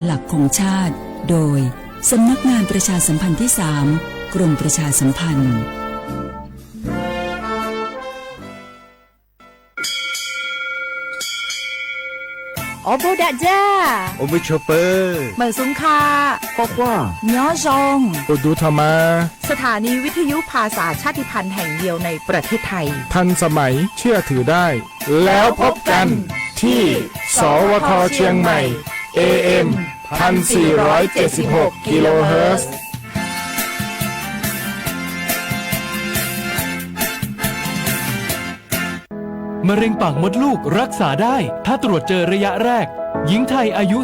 หลักของชาติโดยสำนักงานประชาสัมพันธ์ที่ 3 กรมประชาสัมพันธ์โอโบดาจ้าโอเวอร์ชอปเปอร์เหมือนสุงคาปอกว่าย้อซงโอดูธรรมาสถานีวิทยุภาษาชาติพันธุ์แห่งเดียวในประเทศไทยทันสมัยเชื่อถือได้แล้วพบกันที่สวทเชียงใหม่ AM 1476 กิโลเฮิรตซ์มะเร็งปากมดลูกรักษาได้ถ้าตรวจเจอระยะแรกหญิงไทยอายุ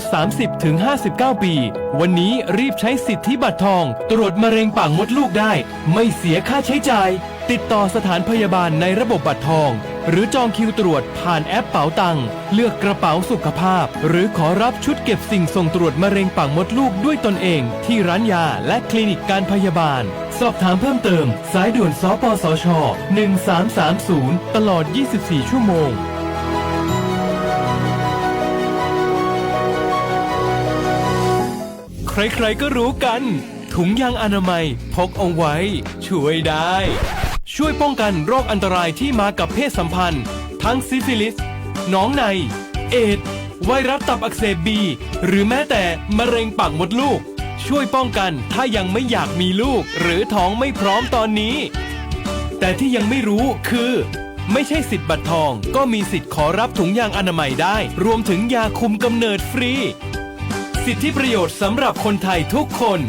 30-59 ปีวันนี้รีบใช้สิทธิบัตรทองตรวจมะเร็งปากมดลูกได้ไม่เสียค่าใช้จ่ายติดต่อสถานพยาบาลในระบบบัตรทองหรือจองคิวตรวจผ่านแอปเป๋าตังเลือกกระเป๋าสุขภาพหรือขอรับชุดเก็บสิ่งส่งตรวจมะเร็งปากมดลูกด้วยตนเองที่ร้านยาและคลินิกการพยาบาลสอบถามเพิ่มเติมสายด่วนสปสช1330ตลอด24ชั่วโมงใครๆก็รู้กันถุงยางอนามัยพกเอาไว้ช่วยได้ช่วยป้องกันโรคอันตรายที่มากับเพศสัมพันธ์ทั้งซิฟิลิสหนองในเอดส์ไวรัสตับอักเสบบีหรือแม้แต่มะเร็งปากมดลูกช่วยป้องกันถ้ายังไม่อยากมีลูกหรือท้องไม่พร้อมตอนนี้แต่ที่ยังไม่รู้คือไม่ใช่สิทธิ์บัตรทองก็มีสิทธิ์ขอรับถุงยางอนามัยได้รวมถึงยาคุมกำเนิดฟรีสิทธิประโยชน์สำหรับคนไทยทุกคน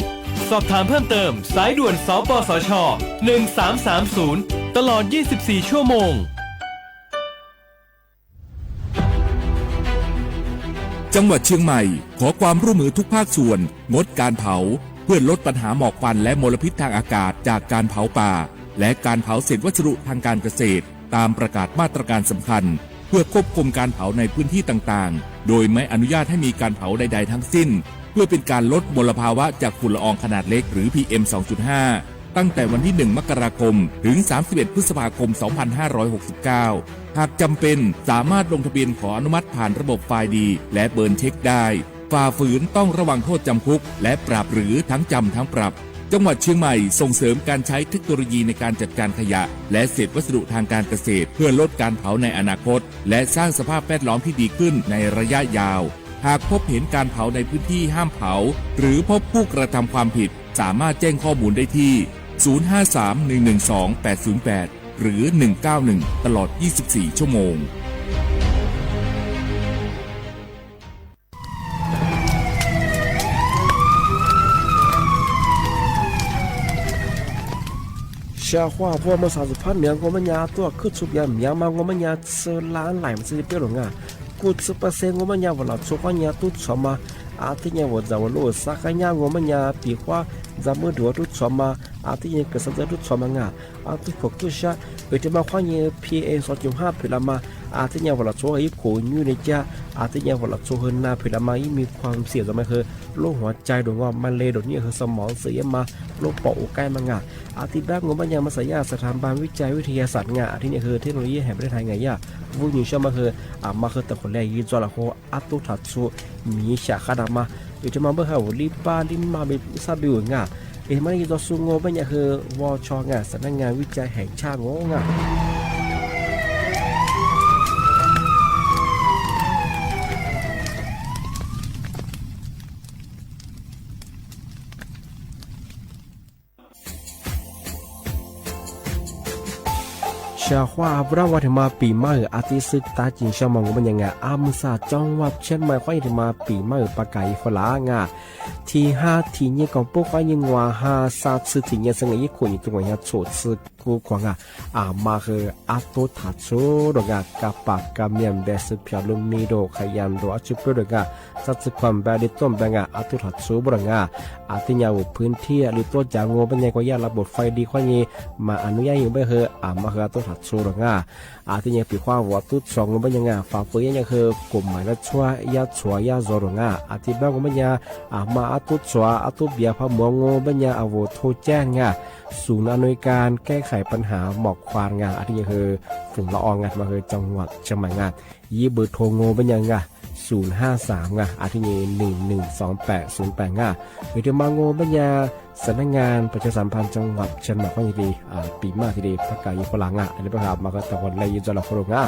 สอบถามเพิ่มเติมสายด่วนสปสช1330ตลอด24ชั่วโมงจังหวัดเชียงใหม่ขอความร่วมมือทุกภาคส่วนงดการเผาเพื่อลดปัญหาหมอกควันและมลพิษทางอากาศจากการเผาป่าและการเผาเศษวัสดุทางการเกษตรตามประกาศมาตรการสำคัญเพื่อควบคุมการเผาในพื้นที่ต่างๆโดยไม่อนุญาตให้มีการเผาใดๆทั้งสิ้นเพื่อเป็นการลดมลภาวะจากฝุ่นละอองขนาดเล็กหรือ PM 2.5 ตั้งแต่วันที่ 1 มกราคมถึง 31 พฤษภาคม 2569 หากจำเป็นสามารถลงทะเบียนขออนุมัติผ่านระบบไฟล์ดีและเบิร์นเช็คได้ฝ่าฝืนต้องระวังโทษจำคุกและปรับหรือทั้งจำทั้งปรับจังหวัดเชียงใหม่ส่งเสริมการใช้เทคโนโลยีในการจัดการขยะและเศษวัสดุทางการเกษตรเพื่อลดการเผาในอนาคตและสร้างสภาพแวดล้อมที่ดีขึ้นในระยะยาวหากพบเห็นการเผาในพื้นที่ห้ามเผาหรือพบผู้กระทำความผิดสามารถแจ้งข้อมูลได้ที่ 053-112-808 หรือ 191 ตลอด 24 ชั่วโมงชาว่าพวกมา30,000เมียง我们家多去出边เมียงมา我们家吃烂来嘛这些别人啊90%我们家我老出花家都什么ที่เนี่ยว่าจะว่ารู้สักอย่าง我们家ปีว่าจะมือดูทุกสมาที่เนี่ยก็สักจะทุกสมางที่พวกทุกชาไปที่มาว่าเนี่ย PA 2.5 พิลามาที่เนี่ยว่าเราช่วยให้คนอยู่ในจ้าที่เนี่ยว่าเราช่วยนาพิลามามีความเสี่ยงจะไม่คือโรคหัวใจดวงว่ามันเลยดนี้คือสมองเสียมาโรคปอดใกล้มางที่บ้าน我们家มาสายาสถาบันวิจัยวิทยาศาสตร์ที่เนี่ยคือเทคโนโลยีแห่งประเทศไทยวุ้ยชมาคือมาคือแต่คนแรกยี่จอละโคตุทัดสูมีฉากขนาดมาอยู่ที่มาเมื่อเขาลิบาลิมาเป็นซาบิวมันยี่จอสูงมันเนี่ยคือวชสำนักงานวิจัยแห่งชาติชาว่าพระวัฒมาปีใหม่อาทิตย์ศึกตาจินชามองมันยังไงมุสาจังหวัดเชียงใหม่ข้อยถึงมาปีใหม่ปากไก่ฝรั่งที่5ที่เนี่ยของพวกข้อยยังว่า5 3次ที่เนี่ยซึ่งอีกคนอยู่ตรงนี้โฉดซึกกูกว่ามาคือตุทัดโซดกกับปากกับเมียนเบสพิอาลุมีโดขยันโดอจุปดกสัตว์ความแบบดิต้มแบงตุทัดโซบรังที่เนี่ยพื้นที่หรือตัวจางโง่เป็นยังก็ยาระบบไฟดีข้อยนี้มาอนุญาตอยู่ไม่คือมาคือตุทัดโซดกที่เนี่ยปีความว่าตุสองเป็นยังฝ่าฝืนยังคือกลุ่มหมายละชัวยาชัวยาโซดกที่บ้านก็เป็นยังมาตุชัวตุเบียพะมวงโง่เป็นยังโวโทแจ้งศูนย์อำนวยการแก้ไขปัญหาหมอกควันที่คือฝุ่นละอองมาคือจังหวัดเชียงใหม่ยี่เบอร์โทรโง่เป็นยัง 053อาทินี้112808หรือมาโงบัญญาสำนักงานประชาสัมพันธ์จังหวัดเชียงใหม่ก็ยินดีปีมาทีดีพักกายฝรั่งอันนี้ประกาศมาก็ตะวันเลยจะหลอกฝรั่ง呱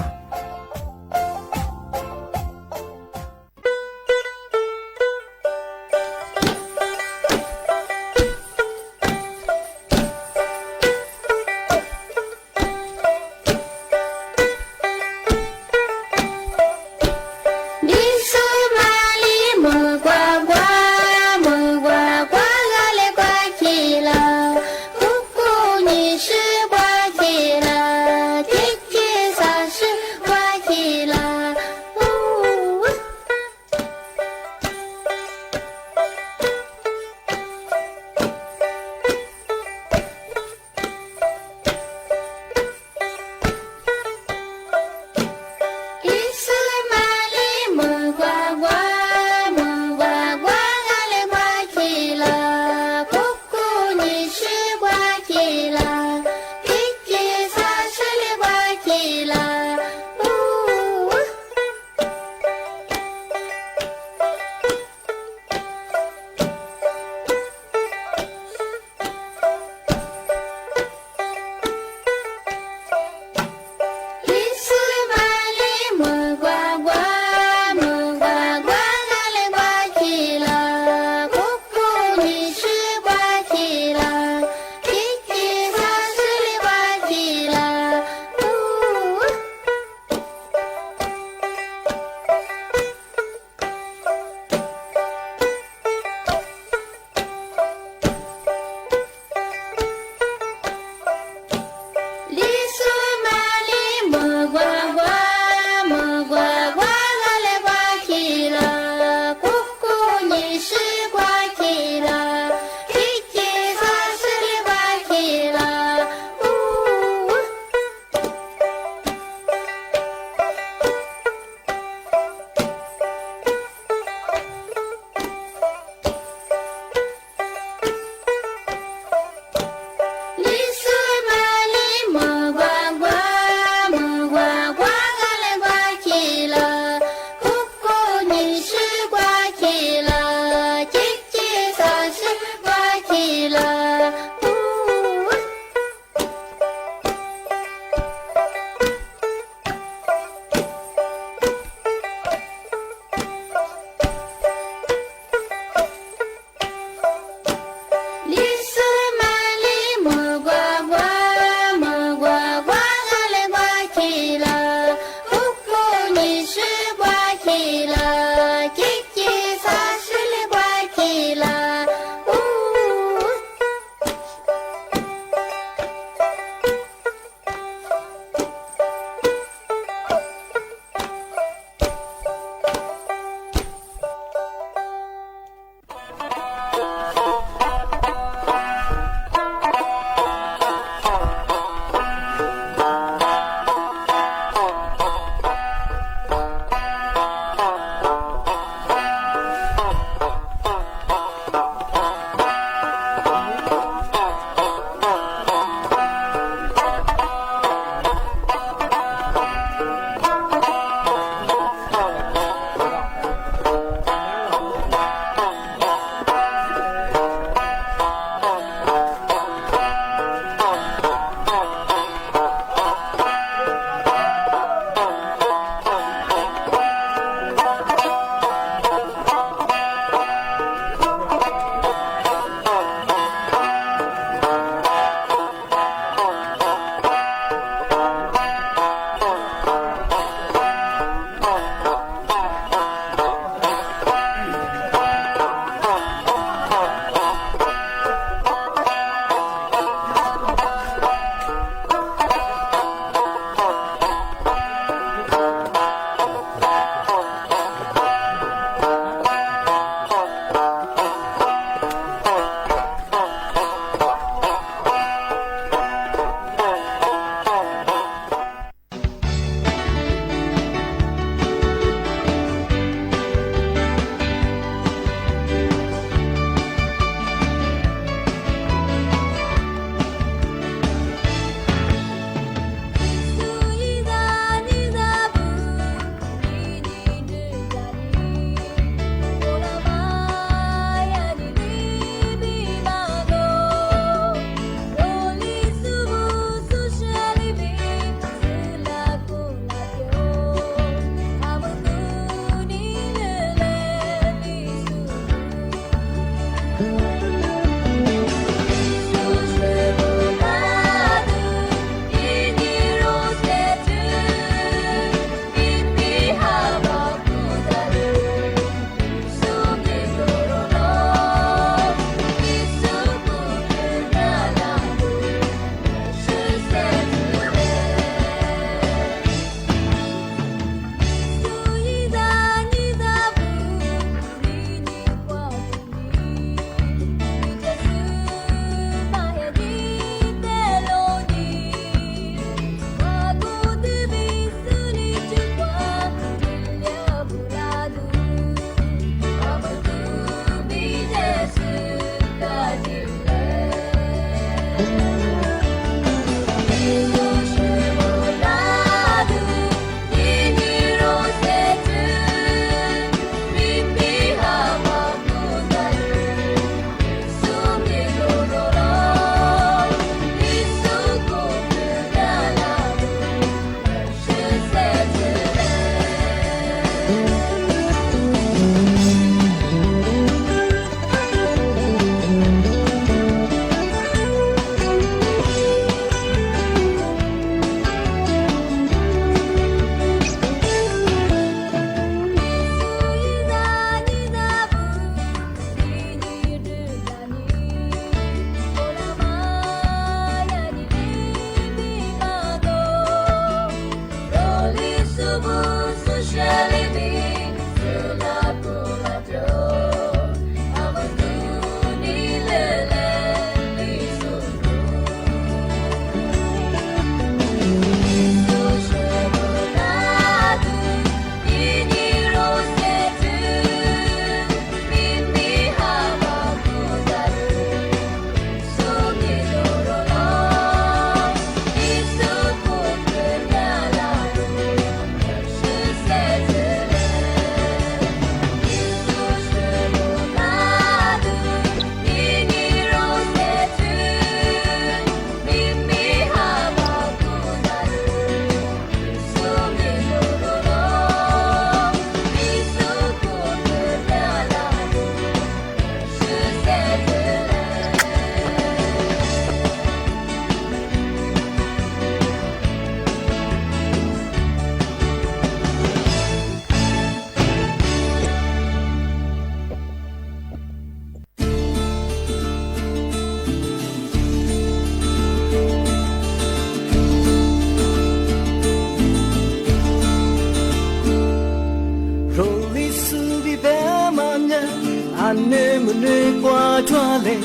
年不内挂抓嘞，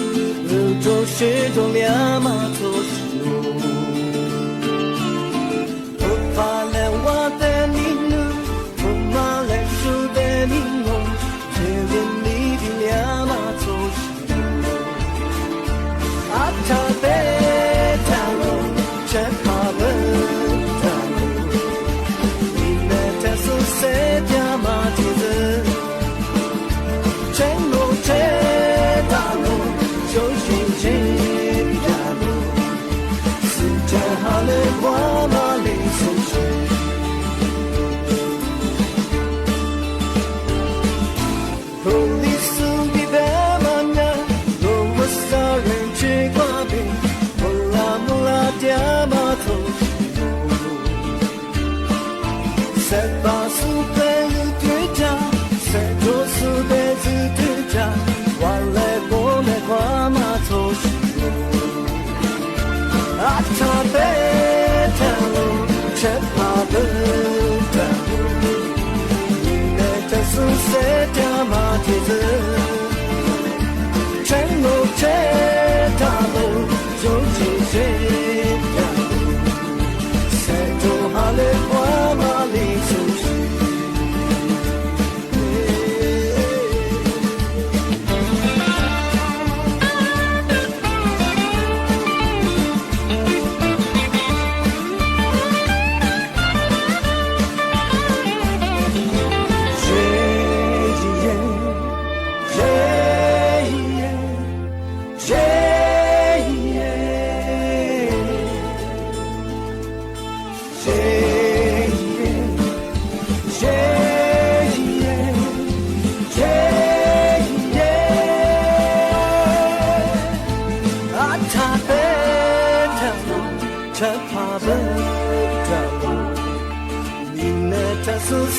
日中是中两马做事路。不怕来我的你路，不怕来输的你路，只愿你的两马做事路。阿他的道路，真怕不道路，你那他说谁家马蹄子？真路真大路，就寻真大路，世间好了我马里松水。红里苏的白马呀，罗我少人去挂背，木拉木拉爹马头西路，三把苏白路对家。在做事的子对家，完了过来挂马头西路，阿他的道路，真怕的道路，你那这是谁家马蹄子？真路真大路，就进谁家路？谁做好了挂马里出去？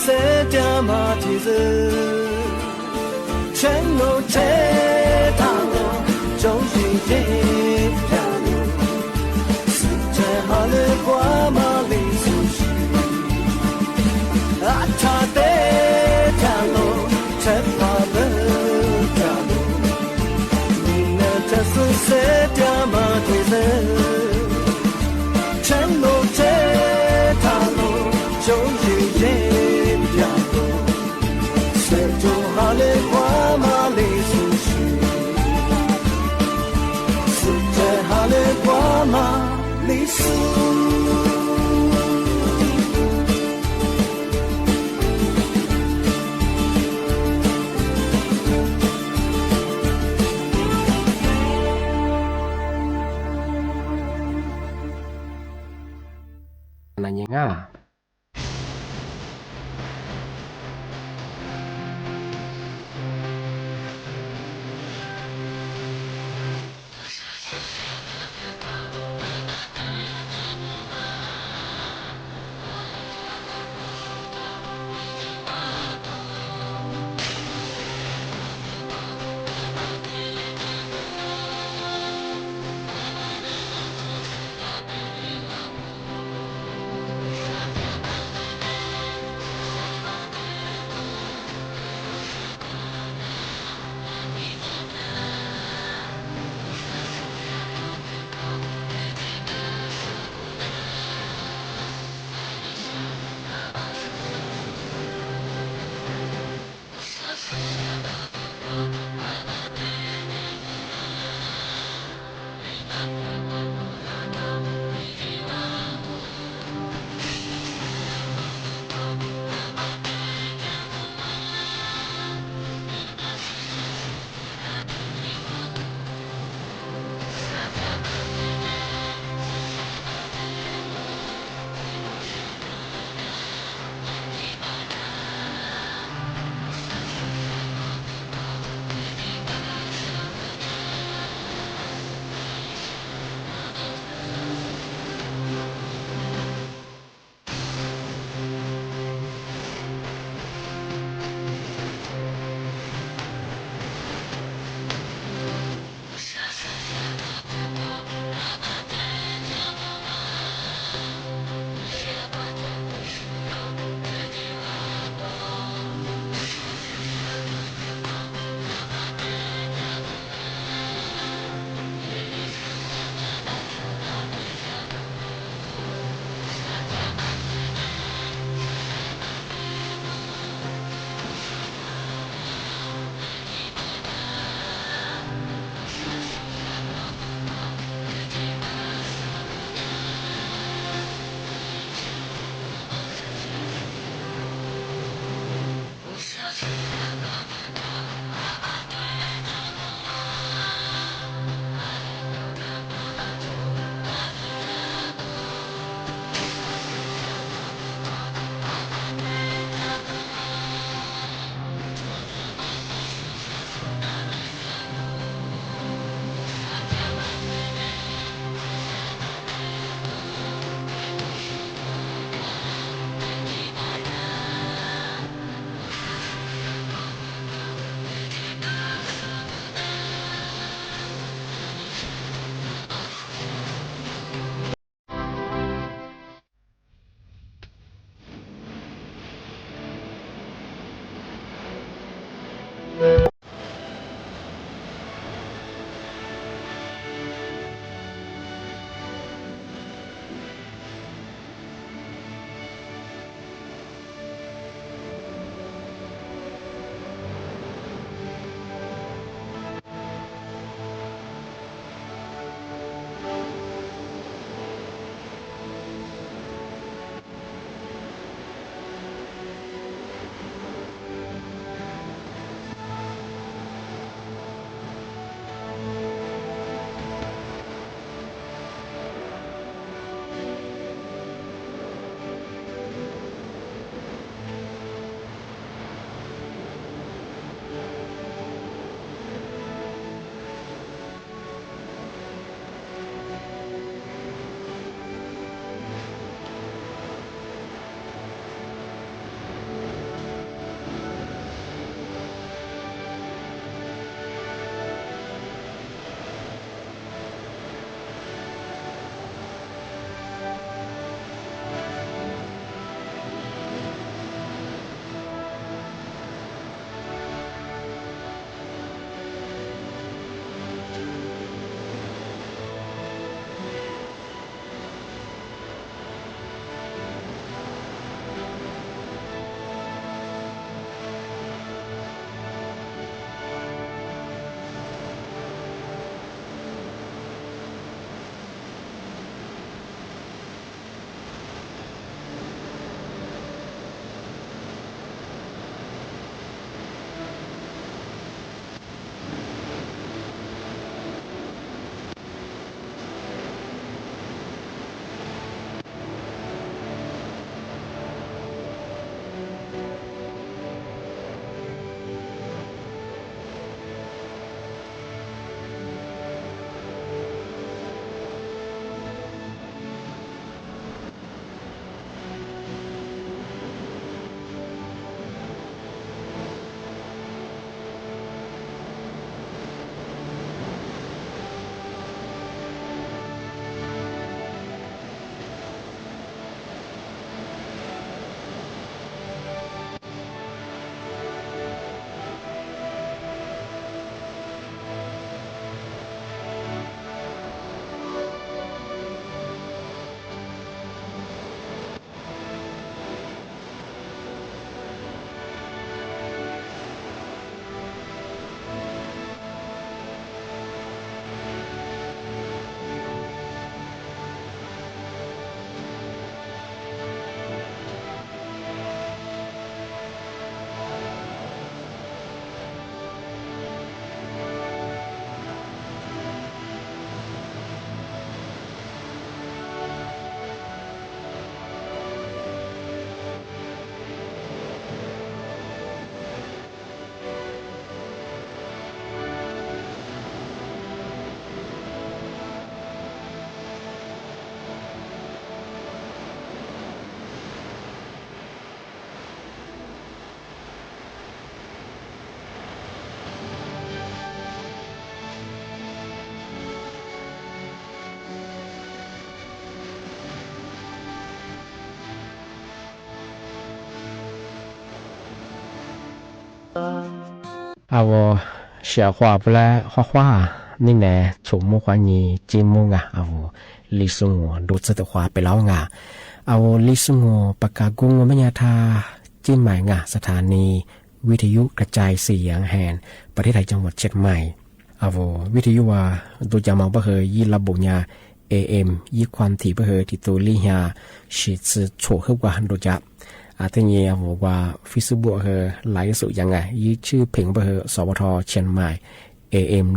谁家马蹄子？全路这大路，终于这条路，世界好了挂马里苏西，阿他的条路，真怕的条路，你那这是谁家马蹄子？全路这大路，终于这。好了，挂马里苏西，世界好了，挂马里苏。Nanya nga. 我小花不来画画，你呢？从木花你节目啊，我历史我都知道画ไปแล้วอ่ะ我历史我ปากกากุ้งไม่ยาทาจีนใหม่อ่ะสถานีวิทยุกระจายเสียงแห่งประเทศไทยจังหวัดเชียงใหม่วิทยุว่าตัวจะมองไปเหยยี่ระบบยา AM ยี่ความถี่ไปเหยที่ตัวลี่ยาสิสืบโฉขึ้นกว่าตัวจะทีนี้ว่าฟิสบุกเหยหลายสุดยังไงยี่ชื่อเพลงไปเหยสวทเชียงใหม่ AM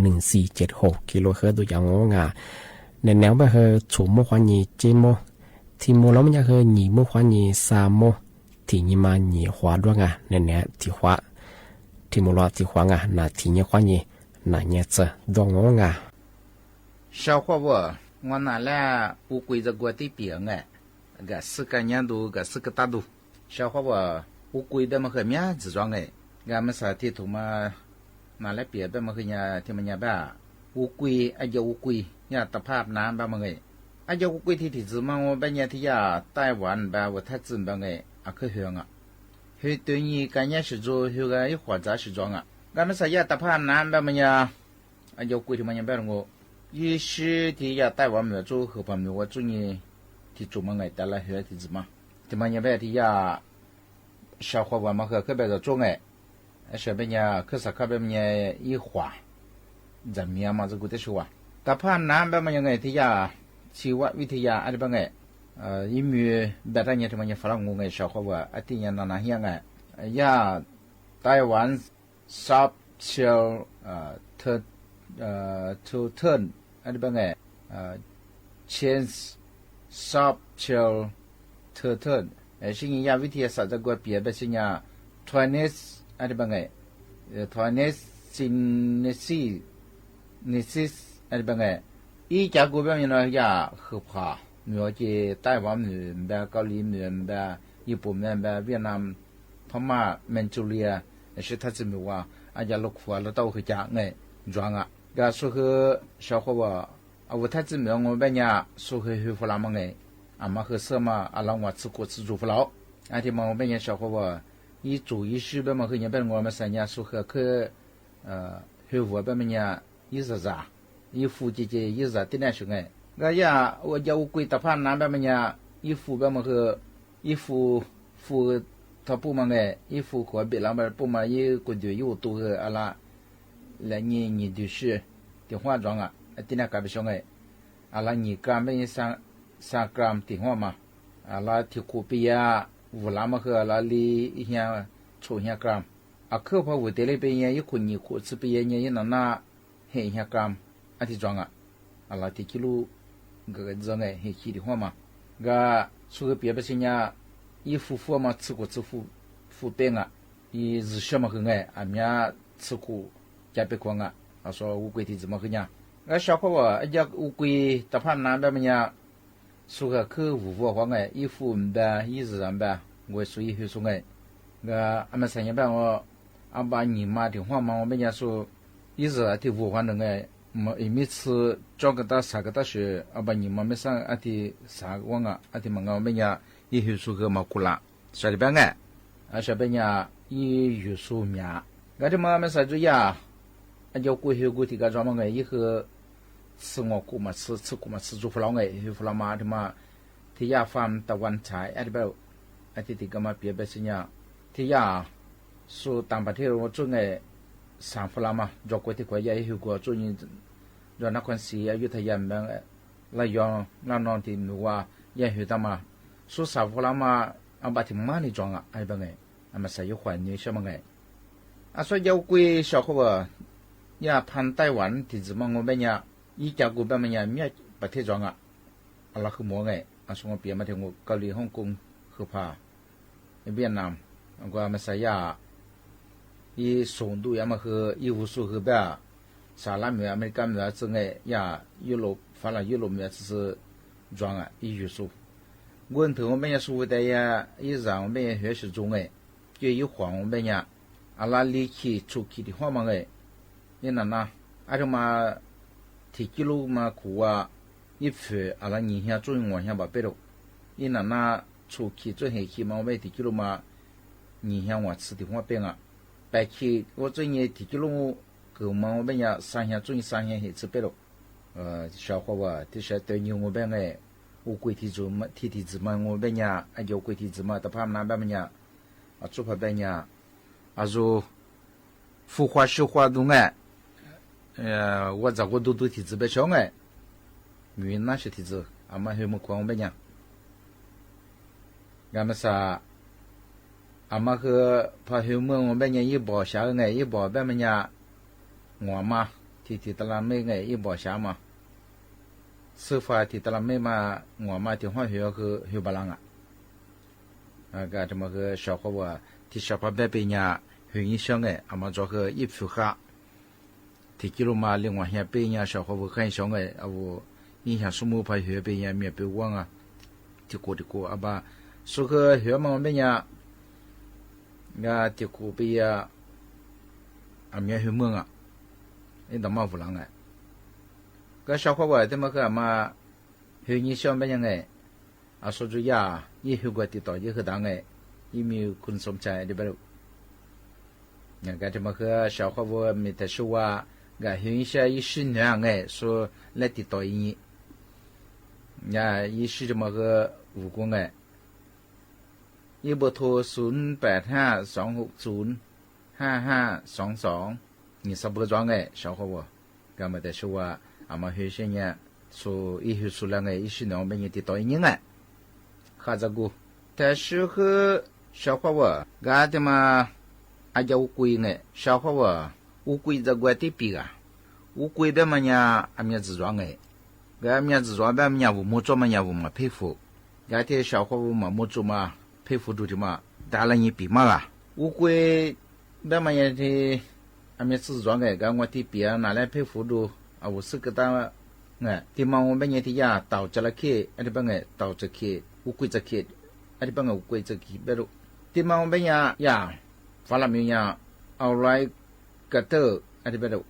1476กิโลเฮิรตซ์ตัวอย่างงาในแนวไปเหยถูกโมขวานีเจโมที่โมแล้วมันจะเหยหนีโมขวานีซาโมที่นี่มาหนีขวาด้วยไงในแนวที่ขวาที่โมรอที่ขวาไงน่ะที่นี่ขวานีน่ะเนี่ยจะดวงงงา小伙伴，我拿来乌龟子过的饼哎，个四个年度，个四个大度。小伙伴，乌龟的么和面子装哎，俺们啥地图嘛，拿来别的么和伢ที่มัน伢吧，乌龟哎叫乌龟，伢ตะภาพน้ำ吧么哎，哎叫乌龟ที่子嘛我把伢ที่伢ไต้หวัน吧我太子吧哎，啊可香啊，去对你干伢是做，去个一花杂是装啊，俺们啥伢ตะภาพน้ำ吧么伢，哎叫乌龟ที่มัน伢吧我。一是ที่ยาไต้หวันมาจู่คือผมว่าจู่นี่ที่จู่มาไงแต่ละเหตุที่怎么ที่มันยังแบบที่ยาชาวขวานมาคือแบบจู่ไงใช่เป็นยาคือสักแบบนี้อีขวาจะมีมาจะกูจะชัวแต่ผ่านน้ำแบบมันยังไงที่ยาชีววิทยาอะไรบ้างไงอีมีแบบนี้ที่มันยังฝรั่งงงไงชาวขวานที่ยังนั่นยังไงยาไต้หวันซับเชียวto turn อะไรบ้างไงchange subtle to turn สิ่งนี้วิทยาศาสตร์จะกว่าเปลี่ยนไปสิ่งนี้ twiness อะไรบ้างไง twiness synesis อะไรบ้างไงอีจากกูแบบนี้นะยาคือผ่าเหมือนที่ไต้หวันเหมือนแบบเกาหลีเหมือนแบบญี่ปุ่นเหมือนแบบเวียดนามพม่าแมนจูเรีย是他这么话อาจจะลูกหัวเราต้องคือจากไงจวงอ่ะก็สุข小伙伴我太子庙我半年สุข去弗拉么ไงมาคือเสื้อมาเราว่า吃过吃住弗劳ที่มา半年小伙伴一煮一食แบบมาคือเนี่ยเป็น我们三年สุขคือ去我แบบเนี่ย一日咋一副姐姐一日的那是ไงก็อย่า我叫我贵ตะพานน้ำแบบเนี่ย一副แบบมาคือ一副他不嘛个，一副可别两边不嘛一个就有多个阿拉，来你就是的化妆啊，今天搞不上个，阿拉你干没3 gram 的话嘛，阿拉提苦比呀，5拉嘛和阿拉里一下抽1 gram，可怕我这里边也一苦你苦吃比也也那1 gram，提妆啊，阿拉提kilo个这个很稀的话嘛，个说个别不行呀。一副嘛吃过吃副饼啊，一日学嘛很爱，面吃过加别光啊，说乌龟的怎么个样？小伙伴，乌龟大盘南边么样？说个去5方哎，一副呗，一日人呗，我属于很说哎，俺们3年半我把你妈的话嘛，我们家说一日的5方的哎，每次找个到3个大学，把你妈没上的3个啊，的嘛我们家。一有数个嘛苦啦，说的别个，说别人一有数面，俺这嘛没啥主呀，俺叫过去过去个专门个以后吃我过嘛吃过嘛吃住不老个，不老嘛的嘛，ที่ยาฟาร์มตะวันฉายอะไรแบบที่ก็มาเปลี่ยนไปสิเนี่ยที่ยาสู่ต่างประเทศว่าจุดไงสามฟลามาจอกไว้ที่กว่าใหญ่หิวกว่าจุดนี้จนนครศรีอยุธยาแบบระยองนอนที่หนูว่าใหญ่หิวตามา说啥不啦嘛？把挺满的装啊，哎不哎，俺们谁有环境什么哎？说要贵小伙伴，呀攀台湾的怎么我们呀，一家股票们呀面不太装啊，拉去摸哎，说我别嘛听我เกาหลีฮ่องกงคือพาเวียดนามก็มาใส่ยาอีส่งดูยามาคืออีอุสุคือแบบสหรัฐอเมริกาเมืองซึ่งไงยายุโรปฝรั่งยุโรปเมือง是装啊อีอุสุ问题我们也说的呀，一让我们也学习中哎，就一晃我们呀，阿拉离去出去的话嘛哎，你那那，这嘛提几路嘛苦啊，一分阿拉你下做往下把背了，你那出去做下去嘛，我们提几路嘛，你下我吃的话变啊，白起我最近提起龙狗嘛我们呀三下最三下黑吃白了小伙娃这些对牛我们哎乌龟提子嘛提子嘛我们呀哎有龟提子嘛他怕那边呀做怕边呀说孵化石化东哎我找过都提子白小哎云那些提子俺们还没光我们呀俺们啥俺们和怕后面我们一包下哎一包边们呀我嘛提的啦没哎一包下嘛司法提的啦没嘛我嘛电话和巴郎个这么个小伙娃提小伙伴边呀很影响哎俺们做个一副哈提起了嘛另外下边呀小伙娃很响哎我影响什么怕后边呀没被忘啊提过啊吧说个后面我们呀个提过边呀没后面啊你怎么不啷个个小伙娃怎么个嘛后影响边样哎说住呀一后个提到一个当哎一没有คุณสมใจ对不对那个这么个小伙娃没得说啊个后影响一十年哎说来提到一那一是这么个武功哎一部头0852605522你啥不装哎小伙娃干嘛的说啊俺们有些人说以后说了哎一十年没人提到一年哎哈这个但是和小伙娃干的嘛叫乌龟哎小伙娃乌龟这个地比啊乌龟的嘛呀俺们自装哎俺们自装的嘛呀我们做嘛呀我们佩服那天小伙娃嘛做嘛佩服住的嘛打了一比嘛啊乌龟的嘛呀的俺们自装哎干我的比啊拿来佩服住我是个当哎地嘛我们也的呀到这了去那边哎到这去乌龟这去那边乌龟这去别路地嘛我们呀发了没呀后来个的那边路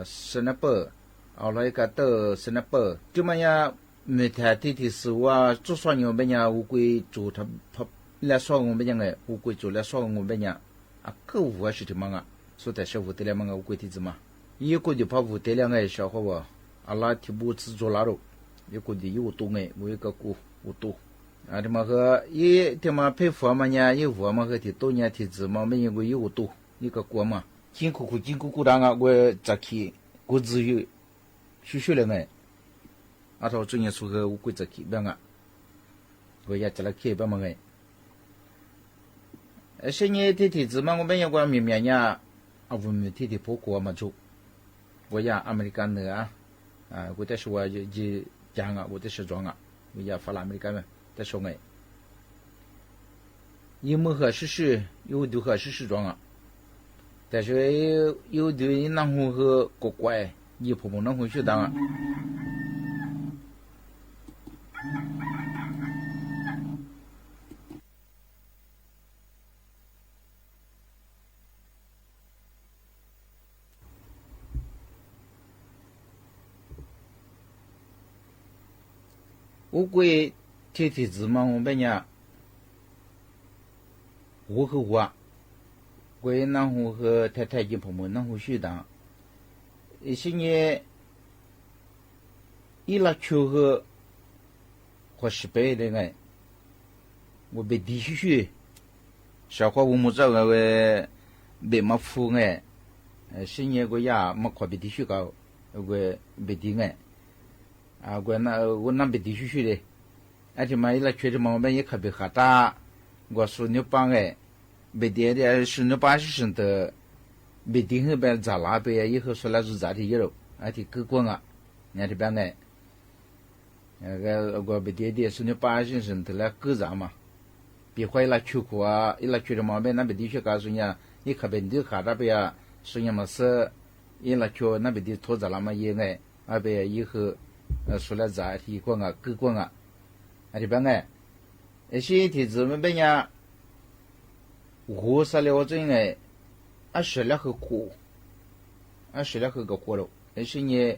sniper后来个的 sniper 地嘛呀没太提是我就算我们呀乌龟做他来说我们讲哎乌龟做来说我们呀个我是的嘛啊说的是乌的了嘛乌龟的子嘛一个就怕乌的了哎小伙娃拉提不制作拉肉一个的有多哎我一个股有多这么个一他妈佩服嘛呀一我嘛和的多年的子嘛没一个有多一个股嘛辛苦的我早起我只有学了哎他最近说个乌龟早起边啊我也在那去边嘛哎现在的子嘛我们也管明明呀我们的婆国嘛做我也阿美利干的我在说就讲我在说装我也发了阿美利干嘛在说哎有么合适有都合适装但是有的那户和国怪你婆婆那户去当乌龟提子嘛我们呀我和我龟那户和太太及婆婆那户去当一些年一拉球和失败的哎我被地区小伙我们这个被嘛付哎些年个呀没快被地区搞我被地哎我那被地区的而且嘛一拉球的嘛我们也可别哈达我说你帮哎被地的是你把是的被地后边咋拉呗以后说那是咋的一路而且各光那这边哎我被地的是你把是的来各咋嘛别坏了球过一拉球的嘛边那被地区告诉你你可别你哈达呗说你嘛是一拉球那被地拖咋了嘛也哎呗以后说了咋的光各光那这边些体子们边呀我说了我真10来个苦10来个苦了些年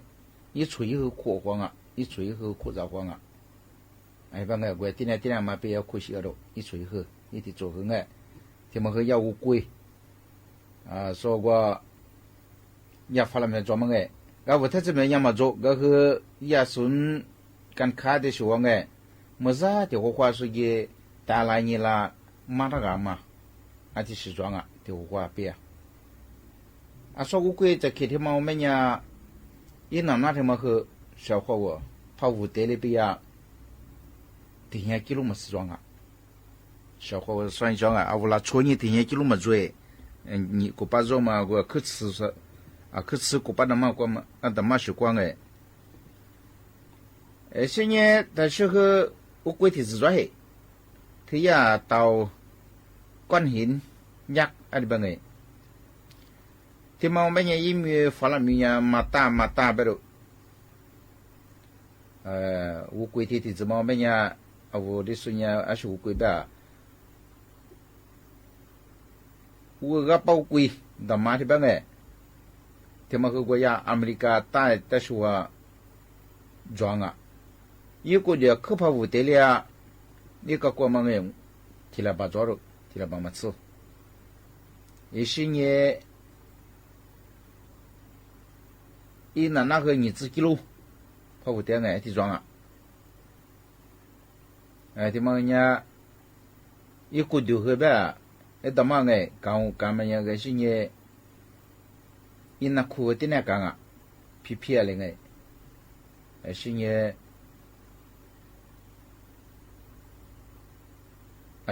一出一个苦荒一出一个苦杂荒哎边我今天嘛别要苦些了一出一个一的做个他们和要乌龟说过要发了没专门哎，我他这边要么做，是也顺干卡的时候哎，没啥的话是给带来你啦，马那个嘛，这时装啊，的话别说乌龟在开天嘛，我们呀，一那天嘛和小伙我跑五代里边呀，底下几路么时装啊，小伙我算一装啊，我那初年底下几路么追。你古巴肉嘛，我去吃是去吃古巴的嘛，我嘛的嘛习惯哎。现在但是和乌龟体子抓嘿，他呀到关hin yak里边哎，他嘛我们也因为发了米呀，马大不了，乌龟体子嘛我们呀，我的孙呀是乌龟吧。我个宝贵的马的边哎，他们和国家阿美利加大的说装啊，一个的可怕无得了，一个国门哎，提了把抓住，提了把马吃，也是呢，一那个日子记录，怕无得哎，提装啊，他们呢，一个就和呗。他妈哎，干嘛呀？个是呢？因那苦的那干啊，皮了哎，是呢，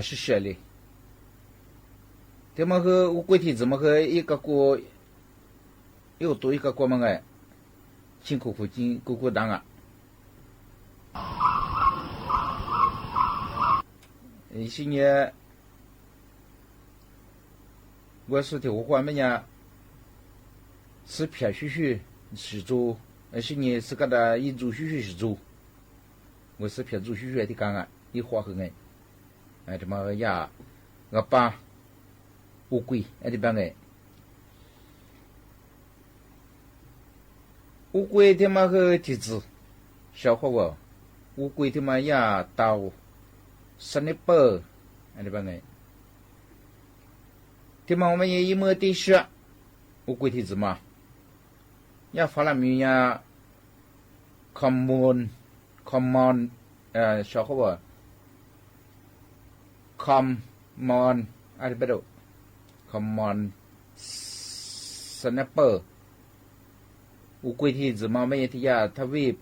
是学的。他们和乌龟体怎么和一个国又多一个国嘛哎，辛苦当啊。是呢。我是的话么呀，是偏许是做，是呢是个的一做许是做，我是偏做许的干啊，一花和哎，这么呀，我把乌龟这边哎，乌龟他妈个体质，小伙我，乌龟他妈呀到3.8这边哎。他们我们也一摸的是，乌龟体子嘛，要发了没呀 ？common， 小伙伴 ，common， อะไรไปดู common snapper， 乌龟体子嘛，我们也提呀，他为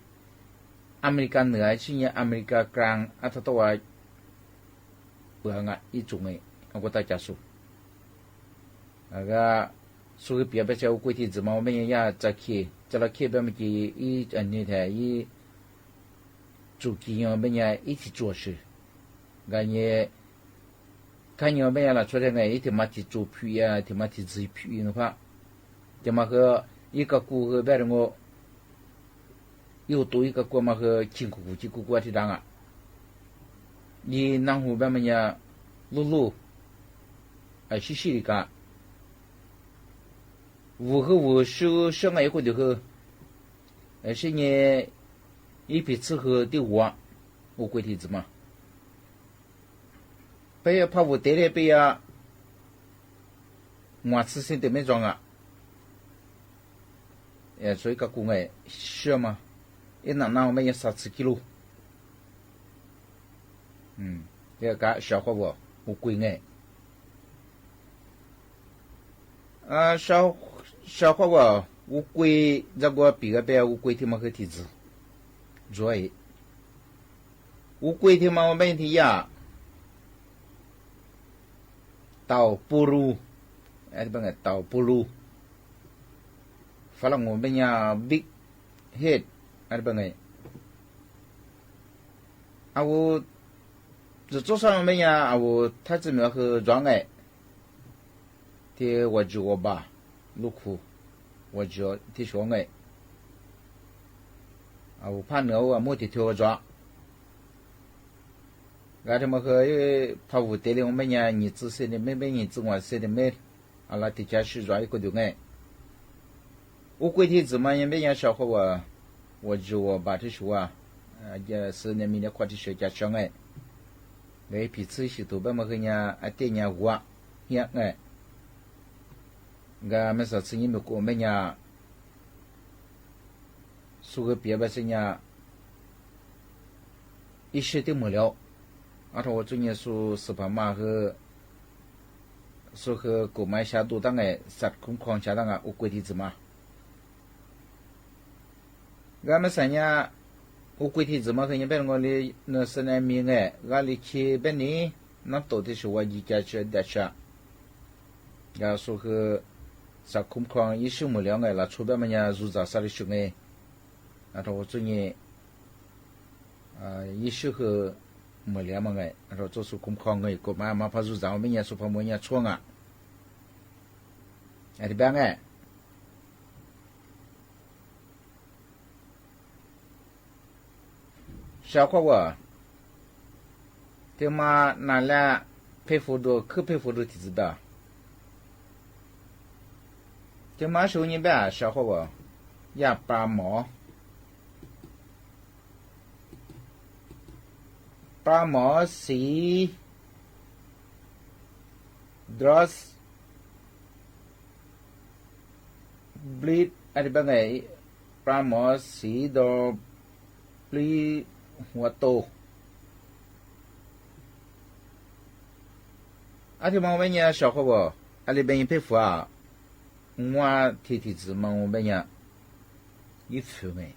อเมริกาเหนือชื่ออเมริกากลางอัตตัวเปลืองอ่ะอีจุงไงเอาก็ตาจัดสุ个所以别叫龟体子嘛，我们也在去，在那去边么去一那台一做鸡我们也一起做事，个也看我们也啦，昨天个一天嘛去做皮呀，天嘛去自皮的话，天嘛个一个顾客别人我又多一个顾嘛个辛苦去当啊，你南湖边么也路细的干。我是上海一个的个，是呢，一批吃喝的我龟体子嘛，不要怕我得了不要，我吃些都没装啊，所以个工哎是嘛，一那我们也30 kilo，这个小伙我龟哎，小伙我乌龟这个比个别乌龟他妈个体质，所以乌龟他妈我们提呀，到布鲁，这边到布鲁，发了我们呀 big head， 这边我这做上我们呀我他这边和装的我就我吧。路库，我就提说我怕我没得挑抓，他们和怕我得了我们呀，你只是的没你只我是的没，那提家是抓一个就我规体子嘛也没人小伙我就我把这说也是那明天快点学家上每批次是都把么个呀电话我个没啥子你们过没呀？说个别的是呀，一些都没了。我最近说是把马和说和购买下都当个杀空旷下当个乌龟的子嘛。俺们三年乌龟的子嘛，和你别我的那是那米哎，俺里去别你那到底是我一家去的去。然后说和杀空旷一宿没了哎，那出边么呀入杂啥的熊哎。我最近一宿和没了嘛哎，做出空旷哎，购买嘛怕入杂，我们也说怕么也错啊。这边哎。小伙我，他妈拿来配辅助，可配辅助体质的。他妈手里边小伙我，也拔毛是 dross bleed 这边哎，拔毛是到 bleed 我都，这帮我呢小伙我，里边一配服啊，我提子嘛，我们呢一服没，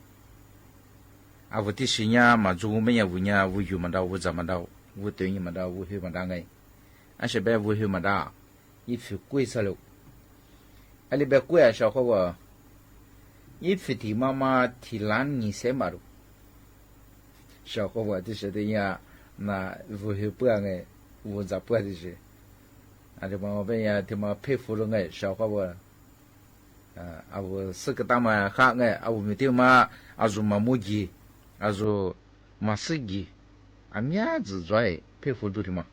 我的是呢嘛，就我们呢无呢无有嘛的，无怎么的，无对应嘛的，无后嘛的哎，是别无后嘛的，一服贵死了，里边贵小伙我，一服的妈妈提烂你些嘛了。小伙我就是的呀，那无后不哎，无咋不的是，这帮我们呀，他妈佩服了哎，小伙我，我四个大嘛哈哎，我们他妈做嘛木鸡，做嘛司机，面子在佩服住的嘛。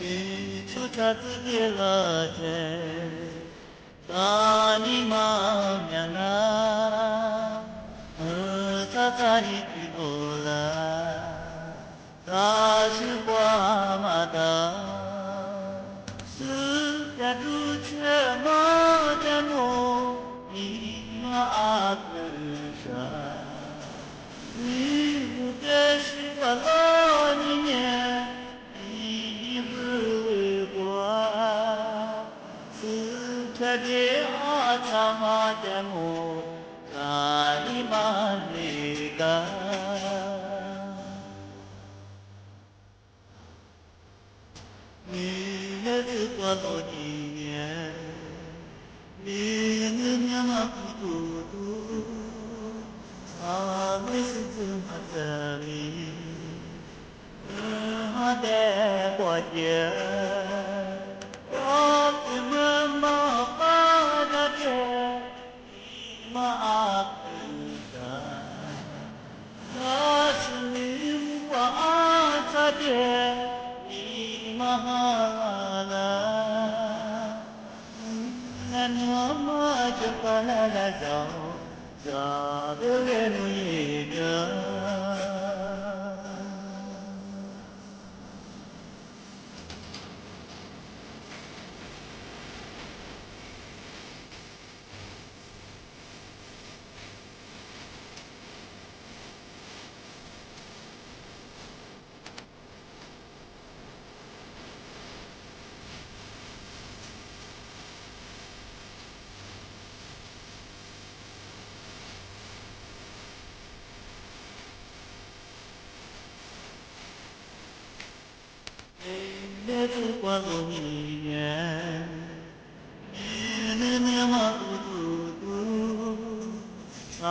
你出差自己了的，大你妈面啊，他在你多了，他是我妈的，是家住却妈的梦，你妈的山。你不该是我老年，你不为我，是他的阿他妈的母，他的妈那个。你也是我老年，你那么孤独。没事怎么这里？的过节，我怎么没把那天妈不的？那是你我他的你妈了，那么就把那走。找的人一个。那是我容易呀，那么孤独，那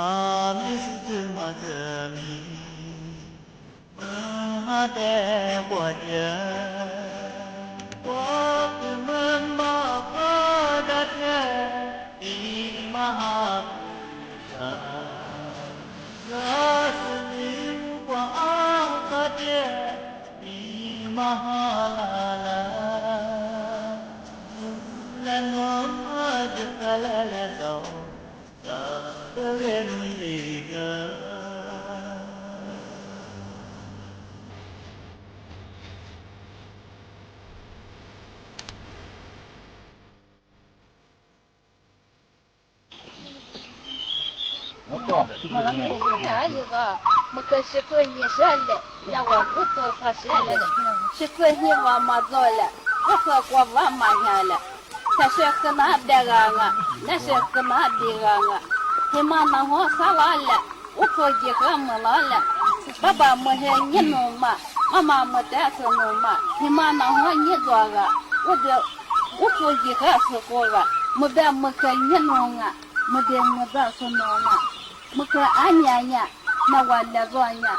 是怎么的你？的我家，我怎么把的天你妈不那是你我的天。Mahalala, lanwamad kalalalaw, sa tarenuliga. 我可是可以说了，让我不做他说了，是可以我妈做了，我和我妈妈下了，他说跟他别个啊，那是跟他别个啊，他妈那我啥了，我可以和我了，爸爸没是你弄嘛，妈妈没带是弄嘛，他妈那我你做个，我可以和是过个，没得没可你弄啊，没得没得是弄啊。muka anyanya na wala zonya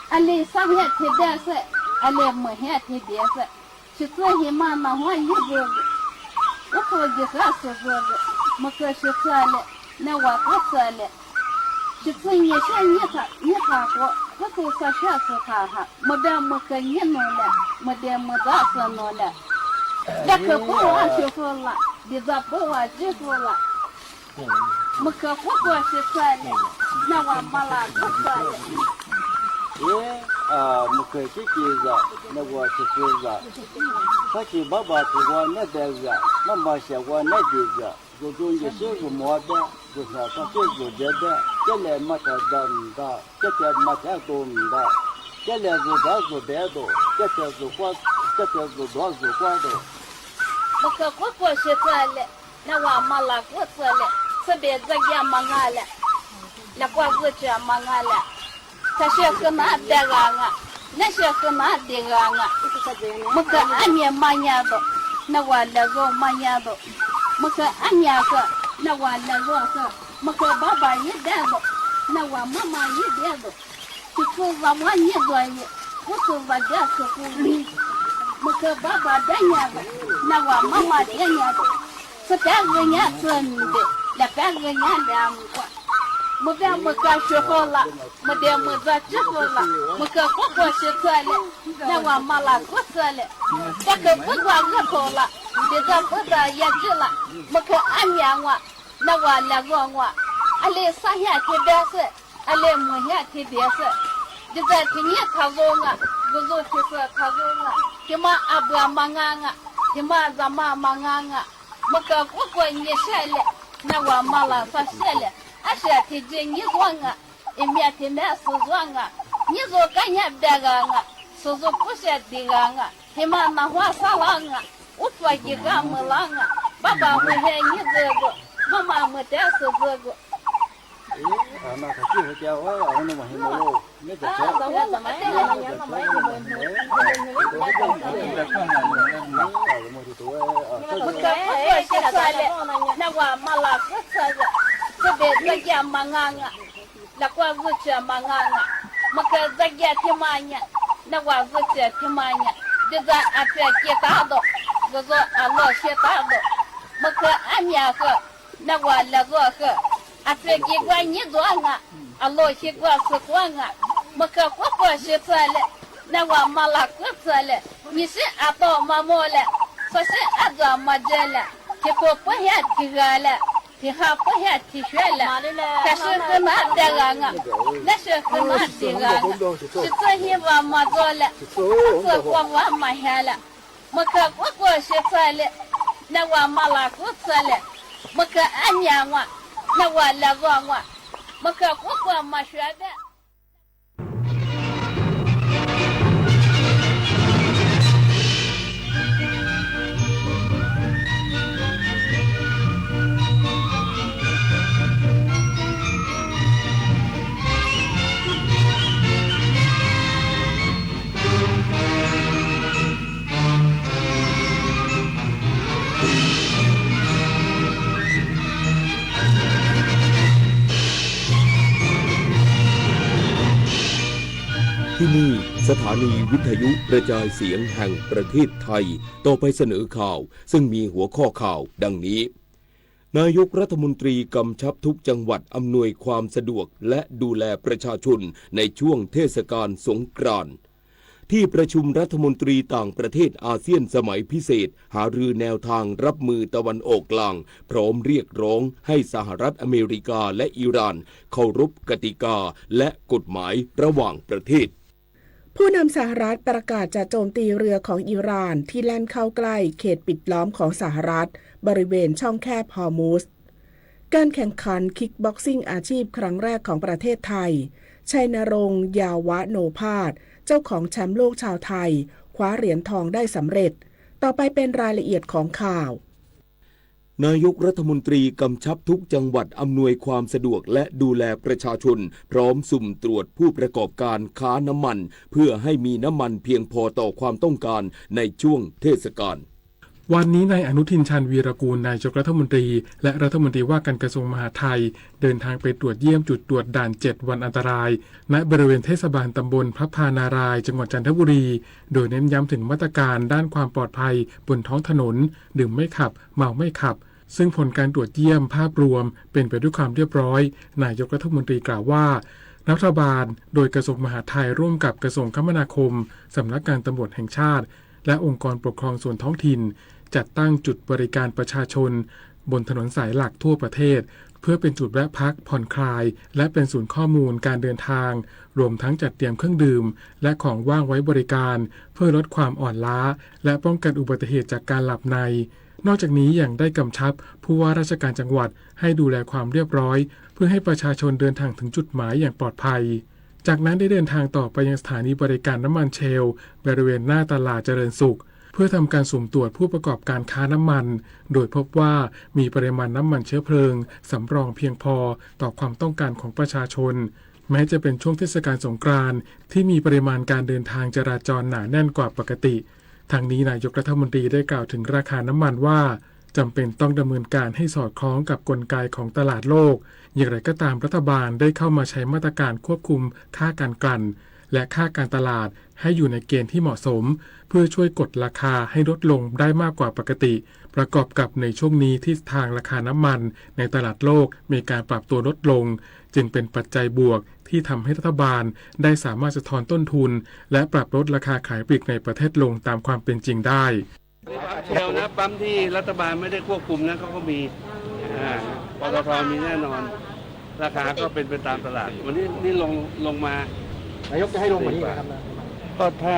ale sabya tedase ale mohya tedase chitwa hima na ho yigo uko gihasa zogo muka shitale na wakasale chitwa nyesha nyaka ko ko sasha sakaha moda muka nyinola moda modasa nola daka ko wa shofola bizapo wa jifola muka kwakwa shitale na wa mala kwale muka kikiza na wa shiteza kaki baba tuwa na deza mama shawa na deza zojonje shevu mwada zosa kake zodeda kele mata danda kete mata domda kele zoda zodedo kete zokwa kete zodwa zokwado muka kwakwa shitale na wa mala kwale sabe zagya mangala la kwa zuciya mangala ta shekana daganga na shekana daganga muka anya manyado na wala zo manyado muka anya ka na wala zo ka muka baba yidado na wa mama yidado kitu za mwanye doye kutu za jasa kuli muka baba danyado na wa mama danyado sata ganya tsande la ka ganya da amkwa 么别么干学好了，么的么在之后了，么个不过是错了，那我妈拉过错了，这个不管个头了，这个不得也知了，么个安眠我，那我来过我，阿来上下去别事，阿来么下去别事，这在今年他说我，我说就是他说我，他妈阿不忙啊，他妈咱妈忙啊，么个不管你晒了，那我妈拉说晒了。阿是提着你做啊，一面提面是做啊，你做干也别个啊，是做不是的个啊，他妈那话啥浪啊，我说一个没浪啊，爸爸没害你这个，妈妈没得是这个。那他就是叫我那么很多，那个叫我怎么这个年了没有问题？我可不说现在了，那我妈拉不车子。这边这家忙啊，那我日子忙啊，么个这家挺忙呀，那我日子挺忙呀，就是阿这给打的，我说阿老些打的，么个阿面和，那我那个和，阿这给我你做啊，阿老些我是管啊，么个我是错了，那我妈拉过错了，你是阿到妈妈了，说是阿做没这了，结果不想听了。你还不想提学了？可是很难的啊，那是很难的啊。是这些我没做了，是我没下了，我可我是错了，那我没拉过错了，我可安念我，那我来过我，我可我没学的。ที่นี่สถานีวิทยุกระจายเสียงแห่งประเทศไทยต่อไปเสนอข่าวซึ่งมีหัวข้อข่าวดังนี้นายกรัฐมนตรีกำชับทุกจังหวัดอำนวยความสะดวกและดูแลประชาชนในช่วงเทศกาลสงกรานต์ที่ประชุมรัฐมนตรีต่างประเทศอาเซียนสมัยพิเศษหารือแนวทางรับมือตะวันออกกลางพร้อมเรียกร้องให้สหรัฐอเมริกาและอิหร่านเคารพกติกาและกฎหมายระหว่างประเทศผู้นำสหรัฐประกาศจะโจมตีเรือของอิหร่านที่แล่นเข้าใกล้เขตปิดล้อมของสหรัฐบริเวณช่องแคบฮอร์มุซการแข่งขันคิกบ็อกซิ่งอาชีพครั้งแรกของประเทศไทยชัยนรงค์ยาวะโนภาสเจ้าของแชมป์โลกชาวไทยคว้าเหรียญทองได้สำเร็จต่อไปเป็นรายละเอียดของข่าวน ายกรัฐมนตรีกำชับทุกจังหวัดอำนวยความสะดวกและดูแลประชาชนพร้อมสุ่มตรวจผู้ประกอบการค้าน้ำมันเพื่อให้มีน้ำมันเพียงพอต่อความต้องการในช่วงเทศกาลวันนี้นายอนุทินชาญวีรกูลนายกรัฐมนตรีและรัฐมนตรีว่าการกระทรวงมหาดไทยเดินทางไปตรวจเยี่ยมจุดตรวจด่าน7วันอันตรายณบริเวณเทศบาลตำบลพระพานารายจังหวัดจันทบุรีโดยเน้นย้ำถึงมาตรการด้านความปลอดภัยบนท้องถนนดื่มไม่ขับเมาไม่ขับซึ่งผลการตรวจเยี่ยมภาพรวมเป็นไปด้วยความเรียบร้อยนายกรัฐมนตรีกล่าวว่ารัฐบาลโดยกระทรวงมหาดไทยร่วมกับกระทรวงคมนาคมสำนักงานตำรวจแห่งชาติและองค์กรปกครองส่วนท้องถิ่นจัดตั้งจุดบริการประชาชนบนถนนสายหลักทั่วประเทศเพื่อเป็นจุดแวะพักผ่อนคลายและเป็นศูนย์ข้อมูลการเดินทางรวมทั้งจัดเตรียมเครื่องดื่มและของว่างไว้บริการเพื่อลดความอ่อนล้าและป้องกันอุบัติเหตุจากการหลับในนอกจากนี้ยังได้กำชับผู้ว่าราชการจังหวัดให้ดูแลความเรียบร้อยเพื่อให้ประชาชนเดินทางถึงจุดหมายอย่างปลอดภัยจากนั้นได้เดินทางต่อไปยังสถานีบริการน้ำมันเชลล์บริเวณหน้าตลาดเจริญสุขเพื่อทำการสุ่มตรวจผู้ประกอบการค้าน้ำมันโดยพบว่ามีปริมาณน้ำมันเชื้อเพลิงสำรองเพียงพอต่อความต้องการของประชาชนแม้จะเป็นช่วงเทศกาลสงกรานต์ที่มีปริมาณการเดินทางจราจรหนาแน่นกว่าปกติทางนี้นายกรัฐมนตรีได้กล่าวถึงราคาน้ำมันว่าจำเป็นต้องดำเนินการให้สอดคล้องกับกลไกของตลาดโลกอย่างไรก็ตามรัฐบาลได้เข้ามาใช้มาตรการควบคุมค่าการกลั่นและค่าการตลาดให้อยู่ในเกณฑ์ที่เหมาะสมเพื่อช่วยกดราคาให้ลดลงได้มากกว่าปกติประกอบกับในช่วงนี้ที่ทางราคาน้ำมันในตลาดโลกมีการปรับตัวลดลง จึงเป็นปัจจัยบวกที่ทำให้รัฐบาลได้สามารถสะท้อนต้นทุนและปรับลดราคาขายปลีกในประเทศลงตามความเป็นจริงได้ปั๊มเชลนะปั๊มที่รัฐบาลไม่ได้ควบคุมนะเขาก็มีปตท.มีแน่นอนราคาก็เป็นไปตามตลาดวันนี้นี่ลงมานายกจะให้ลงกว่านี้ครับก็ถ้า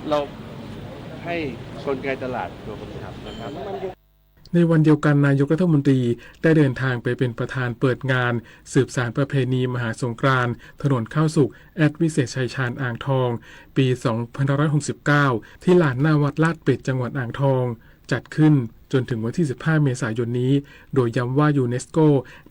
เราให้กลไกตลาดตัวกำกับนะครับในวันเดียวกันนายกรัฐมนตรีได้เดินทางไปเป็นประธานเปิดงานสืบสานประเพณีมหาสงกรานต์ถนนข้าวสุกแอดวิเศษชัยชาญอ่างทองปี2569ที่ลานหน้าวัดลาดเป็ดจังหวัดอ่างทองจัดขึ้นจนถึงวันที่15เมษายนนี้โดยย้ำว่ายูเนสโก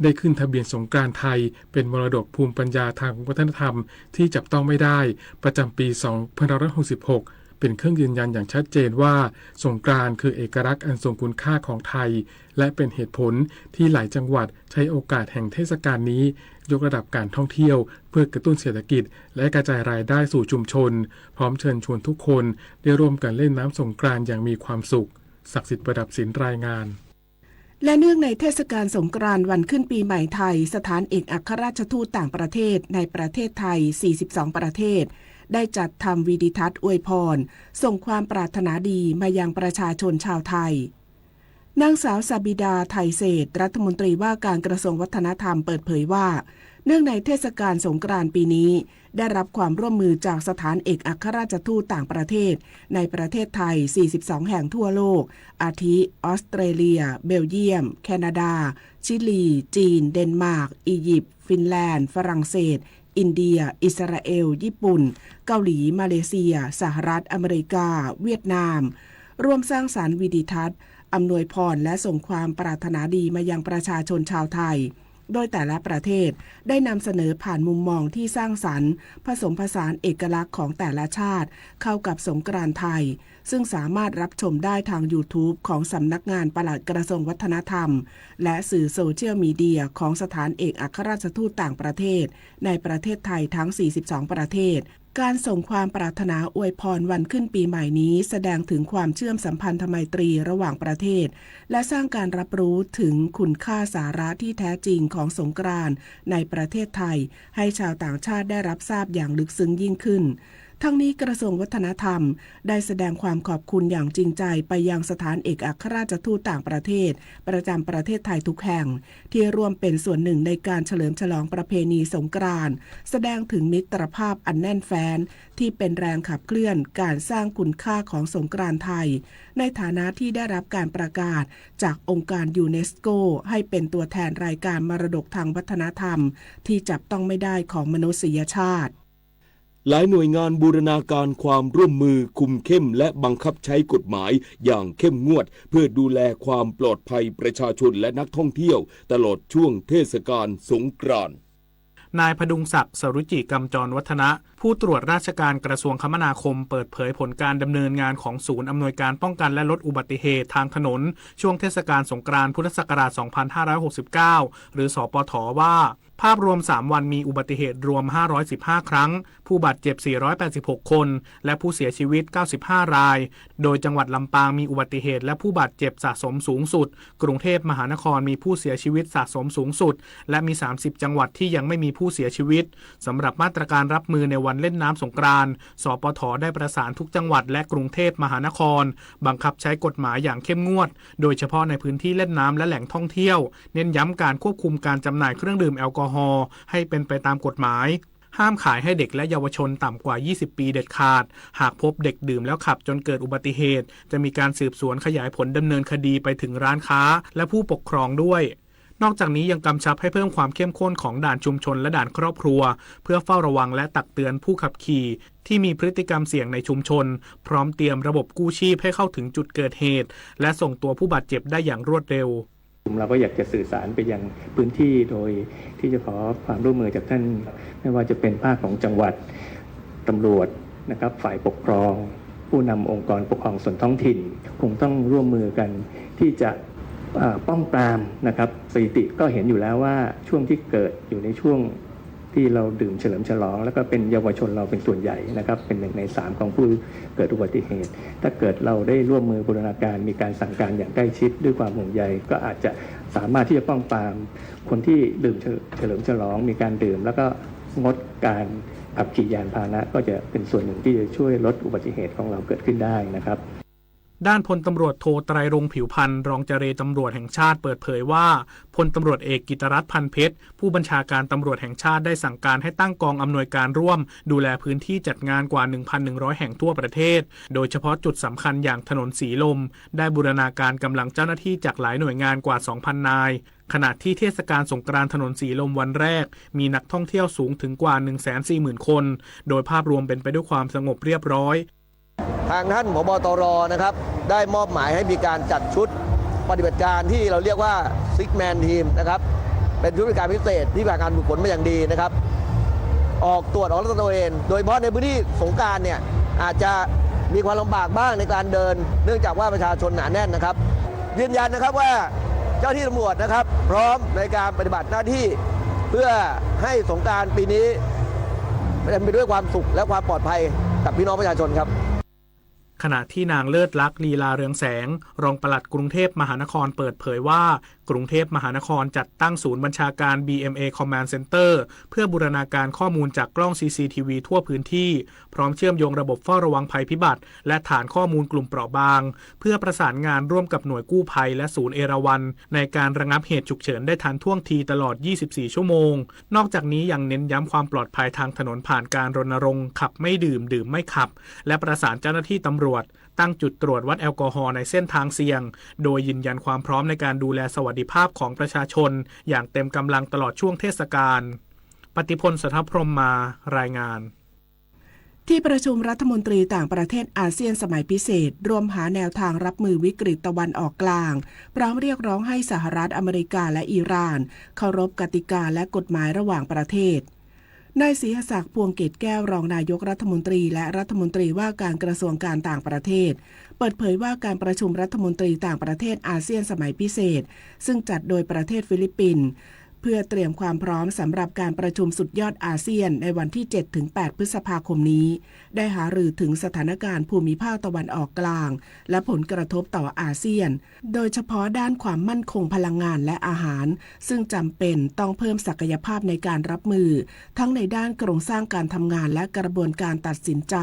ได้ขึ้นทะเบียนสงกรานต์ไทยเป็นมรดกภูมิปัญญาทางวัฒนธรรมที่จับต้องไม่ได้ประจำปี2566เป็นเครื่องยืนยันอย่างชัดเจนว่าสงกรานต์คือเอกลักษณ์อันทรงคุณค่าของไทยและเป็นเหตุผลที่หลายจังหวัดใช้โอกาสแห่งเทศกาลนี้ยกระดับการท่องเที่ยวเพื่อกระตุ้นเศรษฐกิจและกระจายรายได้สู่ชุมชนพร้อมเชิญชวนทุกคนได้ร่วมกันเล่นน้ำสงกรานต์อย่างมีความสุขศักดิ์สิทธิ์ประดับศิลป์รายงานและเนื่องในเทศกาลสงกรานต์วันขึ้นปีใหม่ไทยสถานเอกอัครราชทูตต่างประเทศในประเทศไทย42ประเทศได้จัดทำวิดิทัศน์อวยพรส่งความปรารถนาดีมายังประชาชนชาวไทยนางสาวสบิดาไทยเศรษฐ์รัฐมนตรีว่าการกระทรวงวัฒนธรรมเปิดเผยว่าเนื่องในเทศกาลสงกรานต์ปีนี้ได้รับความร่วมมือจากสถานเอกอัครราชทูตต่างประเทศในประเทศไทย42แห่งทั่วโลกอาทิออสเตรเลียเบลเยียมแคนาดาชิลีจีนเดนมาร์กอียิปต์ฟินแลนด์ฝรั่งเศสอินเดียอิสราเอลญี่ปุ่นเกาหลีมาเลเซียสหรัฐอเมริกาเวียดนามร่วมสร้างสรรค์วิดิทัศน์อำนวยพรและส่งความปรารถนาดีมายังประชาชนชาวไทยโดยแต่ละประเทศได้นำเสนอผ่านมุมมองที่สร้างสรรค์ผสมผสานเอกลักษณ์ของแต่ละชาติเข้ากับสงกรานต์ไทยซึ่งสามารถรับชมได้ทาง YouTube ของสำนักงานปลัดกระทรวงวัฒนธรรมและสื่อโซเชียลมีเดียของสถานเอกอัครราชทูตต่างประเทศในประเทศไทยทั้ง42ประเทศการส่งความปรารถนาอวยพรวันขึ้นปีใหม่นี้แสดงถึงความเชื่อมสัมพันธไมตรีระหว่างประเทศและสร้างการรับรู้ถึงคุณค่าสาระที่แท้จริงของสงกรานต์ในประเทศไทยให้ชาวต่างชาติได้รับทราบอย่างลึกซึ้งยิ่งขึ้นทั้งนี้กระทรวงวัฒนธรรมได้แสดงความขอบคุณอย่างจริงใจไปยังสถานเอกอัครราชทูตต่างประเทศประจำประเทศไทยทุกแห่งที่ร่วมเป็นส่วนหนึ่งในการเฉลิมฉลองประเพณีสงกรานต์แสดงถึงมิตรภาพอันแน่นแฟ้นที่เป็นแรงขับเคลื่อนการสร้างคุณค่าของสงกรานต์ไทยในฐานะที่ได้รับการประกาศจากองค์การยูเนสโกให้เป็นตัวแทนรายการมรดกทางวัฒนธรรมที่จับต้องไม่ได้ของมนุษยชาติหลายหน่วยงานบูรณาการความร่วมมือคุมเข้มและบังคับใช้กฎหมายอย่างเข้มงวดเพื่อดูแลความปลอดภัยประชาชนและนักท่องเที่ยวตลอดช่วงเทศกาลสงกรานต์นายพดุงศักดิ์สรุจิกำจรวัฒนะผู้ตรวจราชการกระทรวงคมนาคมเปิดเผยผลการดำเนินงานของศูนย์อำนวยการป้องกันและลดอุบัติเหตุทางถนนช่วงเทศกาลสงกรานต์พุทธศักราช 2569 หรือสปท.ว่าภาพรวม3วันมีอุบัติเหตุรวม515ครั้งผู้บาดเจ็บ486คนและผู้เสียชีวิต95รายโดยจังหวัดลำปางมีอุบัติเหตุและผู้บาดเจ็บสะสมสูงสุดกรุงเทพมหานครมีผู้เสียชีวิตสะสมสูงสุดและมี30จังหวัดที่ยังไม่มีผู้เสียชีวิตสำหรับมาตรการรับมือในวันเล่นน้ำสงกรานต์สปท.ได้ประสานทุกจังหวัดและกรุงเทพมหานครบังคับใช้กฎหมายอย่างเข้มงวดโดยเฉพาะในพื้นที่เล่นน้ำและแหล่งท่องเที่ยวเน้นย้ำการควบคุมการจำหน่ายเครื่องดื่มแอลกอฮอล์ให้เป็นไปตามกฎหมายห้ามขายให้เด็กและเยาวชนต่ำกว่า20ปีเด็ดขาดหากพบเด็กดื่มแล้วขับจนเกิดอุบัติเหตุจะมีการสืบสวนขยายผลดำเนินคดีไปถึงร้านค้าและผู้ปกครองด้วยนอกจากนี้ยังกำชับให้เพิ่มความเข้มข้นของด่านชุมชนและด่านครอบครัวเพื่อเฝ้าระวังและตักเตือนผู้ขับขี่ที่มีพฤติกรรมเสี่ยงในชุมชนพร้อมเตรียมระบบกู้ชีพให้เข้าถึงจุดเกิดเหตุและส่งตัวผู้บาดเจ็บได้อย่างรวดเร็วเราก็อยากจะสื่อสารไปยังพื้นที่โดยที่จะขอความร่วมมือจากท่านไม่ว่าจะเป็นภาคของจังหวัดตำรวจนะครับฝ่ายปกครองผู้นำองค์กรปกครองส่วนท้องถิ่นคงต้องร่วมมือกันที่จะป้องปรามนะครับสถิติก็เห็นอยู่แล้วว่าช่วงที่เกิดอยู่ในช่วงที่ ที่เราดื่มเฉลิมฉลองแล้วก็เป็นเยาวชนเราเป็นส่วนใหญ่นะครับเป็น1 ใน 3ของผู้เกิดอุบัติเหตุถ้าเกิดเราได้ร่วมมือบูรณาการมีการสั่งการอย่างใกล้ชิดด้วยความห่วงใยก็อาจจะสามารถที่จะป้องปรามคนที่ดื่มเฉลิมฉลองมีการดื่มแล้วก็งดการขับขี่ยานพาหนะก็จะเป็นส่วนหนึ่งที่จะช่วยลดอุบัติเหตุของเราเกิดขึ้นได้นะครับด้านพลตำรวจโทไตรรงค์ผิวพันธ์รองเจรตำรวจแห่งชาติเปิดเผยว่าพลตำรวจเอกกิตรัตน์พันเพชรผู้บัญชาการตำรวจแห่งชาติได้สั่งการให้ตั้งกองอำนวยการร่วมดูแลพื้นที่จัดงานกว่า 1,100 แห่งทั่วประเทศโดยเฉพาะจุดสำคัญอย่างถนนสีลมได้บูรณาการกำลังเจ้าหน้าที่จากหลายหน่วยงานกว่า 2,000 นายขณะที่เทศกาลสงกรานต์ถนนสีลมวันแรกมีนักท่องเที่ยวสูงถึงกว่า 140,000 คนโดยภาพรวมเป็นไปด้วยความสงบเรียบร้อยทางท่านผบ.ตร.นะครับได้มอบหมายให้มีการจัดชุดปฏิบัติการที่เราเรียกว่าซิกแมนทีมนะครับเป็นชุดปฏิบัติการพิเศษที่ผ่านการฝึกฝนมาอย่างดีนะครับออกตรวจออกลาดตระเวนโดยเฉพาะในพื้นที่สงกรานต์เนี่ยอาจจะมีความลำบากบ้างในการเดินเนื่องจากว่าประชาชนหนาแน่นนะครับยืนยันนะครับว่าเจ้าที่ตำรวจนะครับพร้อมในการปฏิบัติหน้าที่เพื่อให้สงกรานต์ปีนี้เป็นไปด้วยความสุขและความปลอดภัยกับพี่น้องประชาชนครับขณะที่นางเลิศลักษณ์ลีลาเรืองแสงรองปลัดกรุงเทพมหานครเปิดเผยว่ากรุงเทพมหานครจัดตั้งศูนย์บัญชาการ BMA Command Center เพื่อบูรณาการข้อมูลจากกล้อง CCTV ทั่วพื้นที่พร้อมเชื่อมโยงระบบเฝ้าระวังภัยพิบัติและฐานข้อมูลกลุ่มเปราะบางเพื่อประสานงานร่วมกับหน่วยกู้ภัยและศูนย์เอราวัณในการระงับเหตุฉุกเฉินได้ทันท่วงทีตลอด 24 ชั่วโมงนอกจากนี้ยังเน้นย้ำความปลอดภัยทางถนนผ่านการรณรงค์ขับไม่ดื่มดื่มไม่ขับและประสานเจ้าหน้าที่ตำรวจตั้งจุดตรวจวัดแอลกอฮอล์ในเส้นทางเสี่ยงโดยยืนยันความพร้อมในการดูแลสวัสดิภาพของประชาชนอย่างเต็มกำลังตลอดช่วงเทศกาลปฏิพล สทพรหมมารายงานที่ประชุมรัฐมนตรีต่างประเทศอาเซียนสมัยพิเศษร่วมหาแนวทางรับมือวิกฤตตะวันออกกลางพร้อมเรียกร้องให้สหรัฐอเมริกาและอิหร่านเคารพกติกาและกฎหมายระหว่างประเทศนายศรีหศักดิ์พวงเกตแก้วรองนายกรัฐมนตรีและรัฐมนตรีว่าการกระทรวงการต่างประเทศเปิดเผยว่าการประชุมรัฐมนตรีต่างประเทศอาเซียนสมัยพิเศษซึ่งจัดโดยประเทศฟิลิปปินส์เพื่อเตรียมความพร้อมสำหรับการประชุมสุดยอดอาเซียนในวันที่ 7-8 พฤษภาคมนี้ได้หารือถึงสถานการณ์ภูมิภาคตะวันออกกลางและผลกระทบต่ออาเซียนโดยเฉพาะด้านความมั่นคงพลังงานและอาหารซึ่งจำเป็นต้องเพิ่มศักยภาพในการรับมือทั้งในด้านโครงสร้างการทำงานและกระบวนการตัดสินใจ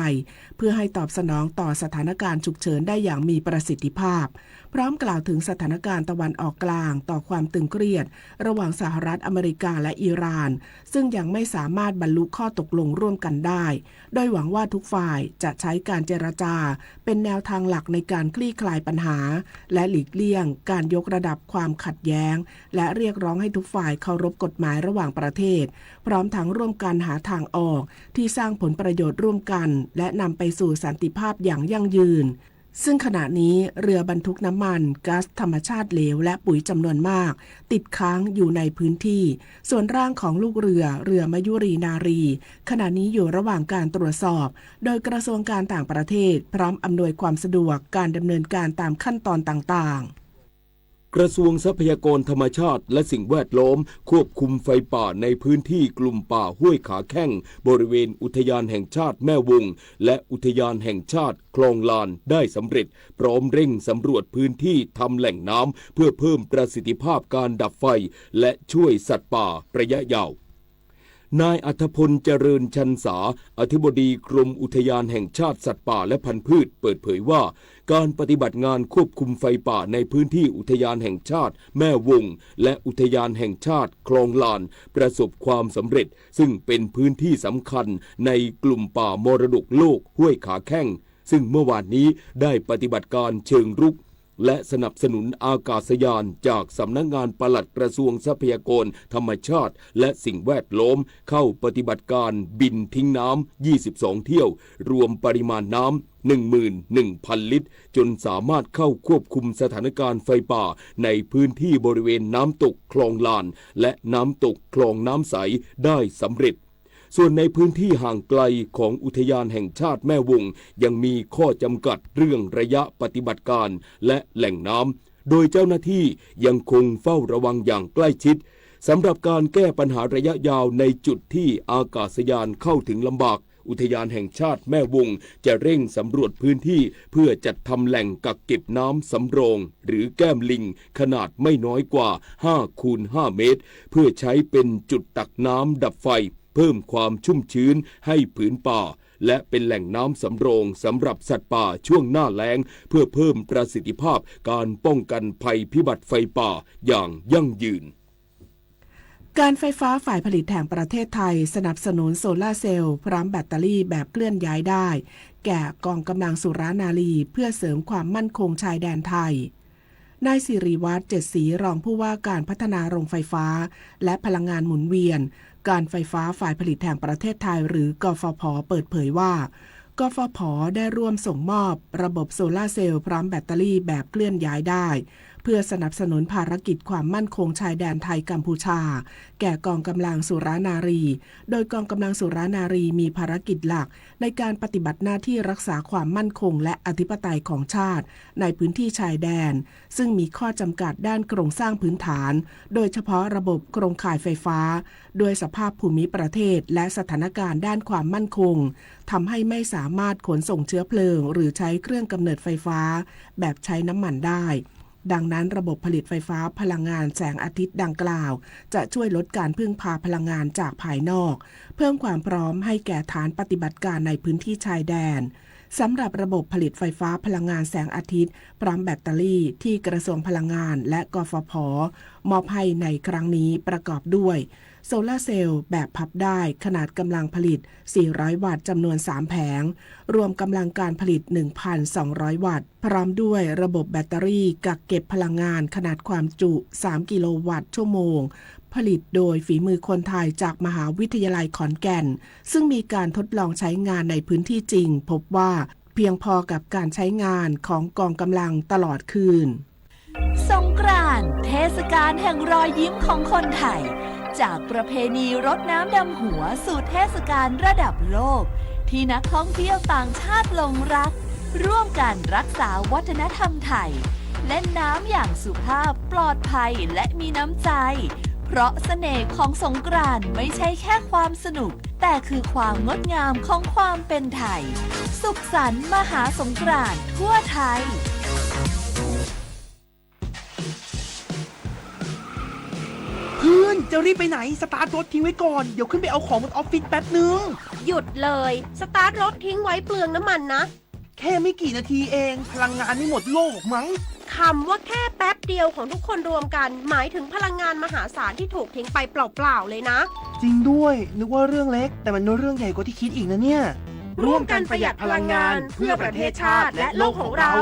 เพื่อให้ตอบสนองต่อสถานการณ์ฉุกเฉินได้อย่างมีประสิทธิภาพพร้อมกล่าวถึงสถานการณ์ตะวันออกกลางต่อความตึงเครียดระหว่างสหรัฐอเมริกาและอิหร่านซึ่งยังไม่สามารถบรรลุข้อตกลงร่วมกันได้โดยหวังว่าทุกฝ่ายจะใช้การเจรจาเป็นแนวทางหลักในการคลี่คลายปัญหาและหลีกเลี่ยงการยกระดับความขัดแย้งและเรียกร้องให้ทุกฝ่ายเคารพกฎหมายระหว่างประเทศพร้อมทั้งร่วมกันหาทางออกที่สร้างผลประโยชน์ร่วมกันและนำไปสู่สันติภาพอย่างยั่งยืนซึ่งขณะนี้เรือบรรทุกน้ำมันก๊าซธรรมชาติเหลวและปุ๋ยจำนวนมากติดค้างอยู่ในพื้นที่ส่วนร่างของลูกเรือมยุรีนารีขณะนี้อยู่ระหว่างการตรวจสอบโดยกระทรวงการต่างประเทศพร้อมอำนวยความสะดวกการดำเนินการตามขั้นตอนต่างๆกระทรวงทรัพยากรธรรมชาติและสิ่งแวดล้อมควบคุมไฟป่าในพื้นที่กลุ่มป่าห้วยขาแข้งบริเวณอุทยานแห่งชาติแม่วงและอุทยานแห่งชาติคลองลานได้สำเร็จพร้อมเร่งสำรวจพื้นที่ทำแหล่งน้ำเพื่อเพิ่มประสิทธิภาพการดับไฟและช่วยสัตว์ป่าระยะยาวนายอัธพลเจริญชันษาอธิบดีกรมอุทยานแห่งชาติสัตว์ป่าและพันธุ์พืชเปิดเผยว่าการปฏิบัติงานควบคุมไฟป่าในพื้นที่อุทยานแห่งชาติแม่วงและอุทยานแห่งชาติคลองลานประสบความสำเร็จซึ่งเป็นพื้นที่สำคัญในกลุ่มป่ามรดกโลกห้วยขาแข้งซึ่งเมื่อวานนี้ได้ปฏิบัติการเชิงรุกและสนับสนุนอากาศยานจากสำนักงานปลัดกระทรวงทรัพยากรธรรมชาติและสิ่งแวดล้อมเข้าปฏิบัติการบินทิ้งน้ำ22เที่ยวรวมปริมาณน้ำ 11,000 ลิตรจนสามารถเข้าควบคุมสถานการณ์ไฟป่าในพื้นที่บริเวณน้ำตกคลองลานและน้ำตกคลองน้ำใสได้สำเร็จส่วนในพื้นที่ห่างไกลของอุทยานแห่งชาติแม่วงยังมีข้อจำกัดเรื่องระยะปฏิบัติการและแหล่งน้ำโดยเจ้าหน้าที่ยังคงเฝ้าระวังอย่างใกล้ชิด สำหรับการแก้ปัญหาระยะยาวในจุดที่อากาศยานเข้าถึงลำบากอุทยานแห่งชาติแม่วงจะเร่งสำรวจพื้นที่เพื่อจัดทำแหล่งกักเก็บน้ำสำรองหรือแก้มลิงขนาดไม่น้อยกว่า 5x5 เมตรเพื่อใช้เป็นจุดตักน้ำดับไฟเพิ่มความชุ่มชื้นให้ผืนป่าและเป็นแหล่งน้ำสำรองสำหรับสัตว์ป่าช่วงหน้าแล้งเพื่อเพิ่มประสิทธิภาพการป้องกันภัยพิบัติไฟป่าอย่างยั่งยืนการไฟฟ้าฝ่ายผลิตแห่งประเทศไทยสนับสนุนโซลาร์เซลล์พร้อมแบตเตอรี่แบบเคลื่อนย้ายได้แก่กองกำลังสุรานารีเพื่อเสริมความมั่นคงชายแดนไทยนายสิริวัฒน์เจ็ดศรีรองผู้ว่าการพัฒนาโรงไฟฟ้าและพลังงานหมุนเวียนการไฟฟ้าฝ่ายผลิตแห่งประเทศไทยหรือกฟผ.เปิดเผยว่ากฟผ.ได้ร่วมส่งมอบระบบโซลาร์เซลล์พร้อมแบตเตอรี่แบบเคลื่อนย้ายได้เพื่อสนับสนุนภารกิจความมั่นคงชายแดนไทยกัมพูชาแก่กองกำลังสุรานารีโดยกองกำลังสุรานารีมีภารกิจหลักในการปฏิบัติหน้าที่รักษาความมั่นคงและอธิปไตยของชาติในพื้นที่ชายแดนซึ่งมีข้อจำกัดด้านโครงสร้างพื้นฐานโดยเฉพาะระบบโครงข่ายไฟฟ้าด้วยสภาพภูมิประเทศและสถานการณ์ด้านความมั่นคงทำให้ไม่สามารถขนส่งเชื้อเพลิงหรือใช้เครื่องกำเนิดไฟฟ้าแบบใช้น้ำมันได้ดังนั้นระบบผลิตไฟฟ้าพลังงานแสงอาทิตย์ดังกล่าวจะช่วยลดการพึ่งพาพลังงานจากภายนอกเพิ่มความพร้อมให้แก่ฐานปฏิบัติการในพื้นที่ชายแดนสำหรับระบบผลิตไฟฟ้าพลังงานแสงอาทิตย์พร้อมแบตเตอรี่ที่กระทรวงพลังงานและกฟผ.มอบให้ในครั้งนี้ประกอบด้วยโซลาร์เซลล์แบบพับได้ขนาดกำลังผลิต400วัตต์จำนวน3แผงรวมกำลังการผลิต 1,200 วัตต์พร้อมด้วยระบบแบตเตอรี่กักเก็บพลังงานขนาดความจุ3กิโลวัตต์ชั่วโมงผลิตโดยฝีมือคนไทยจากมหาวิทยาลัยขอนแก่นซึ่งมีการทดลองใช้งานในพื้นที่จริงพบว่าเพียงพอกับการใช้งานของกองกำลังตลอดคืนสงกรานต์เทศกาลแห่งรอยยิ้มของคนไทยจากประเพณีรดน้ำดำหัวสู่เทศกาลระดับโลกที่นักท่องเที่ยวต่างชาติหลงรักร่วมกันรักษาวัฒนธรรมไทยเล่นน้ำอย่างสุภาพปลอดภัยและมีน้ำใจเพราะเสน่ห์ของสงกรานต์ไม่ใช่แค่ความสนุกแต่คือความงดงามของความเป็นไทยสุขสันต์มหาสงกรานต์ทั่วไทยเพื่อนจะรีบไปไหนสตาร์ทรถทิ้งไว้ก่อนเดี๋ยวขึ้นไปเอาของบนออฟฟิศแป๊บนึงหยุดเลยสตาร์ทรถทิ้งไว้เปลืองน้ำมันนะแค่ไม่กี่นาทีเองพลังงานไม่หมดโลกมั้งคำว่าแค่แป๊บเดียวของทุกคนรวมกันหมายถึงพลังงานมหาศาลที่ถูกทิ้งไปเปล่าๆเลยนะจริงด้วยนึกว่าเรื่องเล็กแต่มันเรื่องใหญ่กว่าที่คิดอีกนะเนี่ยร่วมกันประหยัดพลังงานเพื่อประเทศชาติและโลกของเรา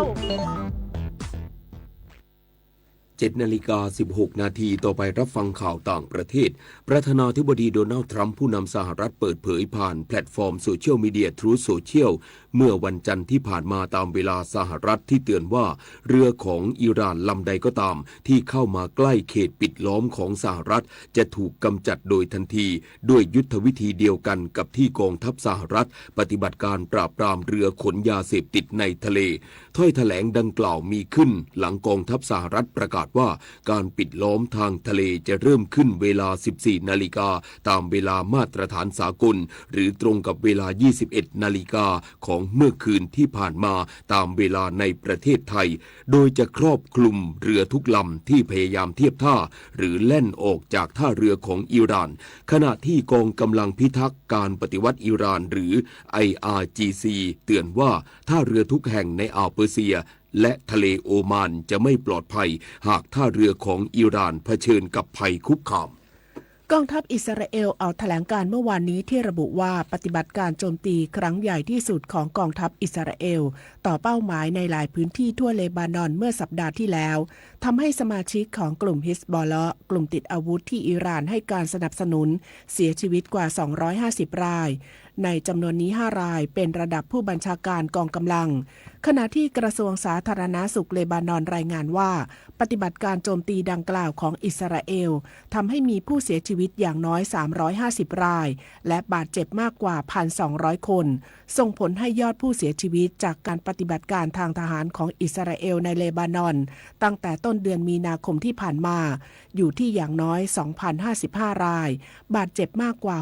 7:16 นาทีต่อไปรับฟังข่าวต่างประเทศประธานาธิบดีโดนัลด์ทรัมป์ผู้นำสหรัฐเปิดเผยผ่านแพลตฟอร์มโซเชียลมีเดีย Truth Social เมื่อวันจันทร์ที่ผ่านมาตามเวลาสหรัฐที่เตือนว่าเรือของอิหร่านลำใดก็ตามที่เข้ามาใกล้เขตปิดล้อมของสหรัฐจะถูกกำจัดโดยทันทีด้วยยุทธวิธีเดียวกันกับที่กองทัพสหรัฐปฏิบัติการปราบปรามเรือขนยาเสพติดในทะเลถ้อยแถลงดังกล่าวมีขึ้นหลังกองทัพสหรัฐประกาศว่าการปิดล้อมทางทะเลจะเริ่มขึ้นเวลา 14 นาฬิกาตามเวลามาตรฐานสากลหรือตรงกับเวลา 21 นาฬิกาของเมื่อคืนที่ผ่านมาตามเวลาในประเทศไทยโดยจะครอบคลุมเรือทุกลำที่พยายามเทียบท่าหรือแล่นออกจากท่าเรือของอิหร่านขณะที่กองกำลังพิทักษ์การปฏิวัติอิหร่านหรือ IRGC เตือนว่าท่าเรือทุกแห่งในอ่าวเปอร์เซียและทะเลโอมานจะไม่ปลอดภัยหากท่าเรือของอิหร่านเผชิญกับภัยคุกคามกองทัพอิสราเอลออกแถลงการเมื่อวานนี้ที่ระบุว่าปฏิบัติการโจมตีครั้งใหญ่ที่สุดของกองทัพอิสราเอลต่อเป้าหมายในหลายพื้นที่ทั่วเลบานอนเมื่อสัปดาห์ที่แล้วทำให้สมาชิกของกลุ่มฮิซบอลเลาะห์กลุ่มติดอาวุธที่อิหร่านให้การสนับสนุนเสียชีวิตกว่า250ราย ในจำนวนนี้5รายเป็นระดับผู้บัญชาการกองกำลังขณะที่กระทรวงสาธารณสุขเลบานอนรายงานว่าปฏิบัติการโจมตีดังกล่าวของอิสราเอลทำให้มีผู้เสียชีวิตอย่างน้อย350รายและบาดเจ็บมากกว่า 1,200 คนส่งผลให้ยอดผู้เสียชีวิตจากการปฏิบัติการทางทหารของอิสราเอลในเลบานอนตั้งแต่ต้นเดือนมีนาคมที่ผ่านมาอยู่ที่อย่างน้อย 2,055 รายบาดเจ็บมากกว่า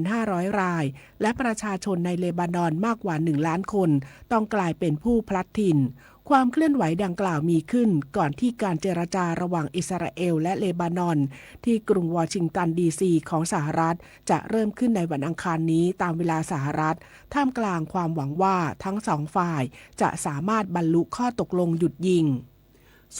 6,500 รายและประชาชนในเลบานอนมากกว่า1ล้านคนต้องกลายเป็นผู้พลัดถิ่นความเคลื่อนไหวดังกล่าวมีขึ้นก่อนที่การเจรจาระหว่างอิสราเอลและเลบานอนที่กรุงวอชิงตันดีซีของสหรัฐจะเริ่มขึ้นในวันอังคารนี้ตามเวลาสหรัฐท่ามกลางความหวังว่าทั้งสองฝ่ายจะสามารถบรรลุข้อตกลงหยุดยิง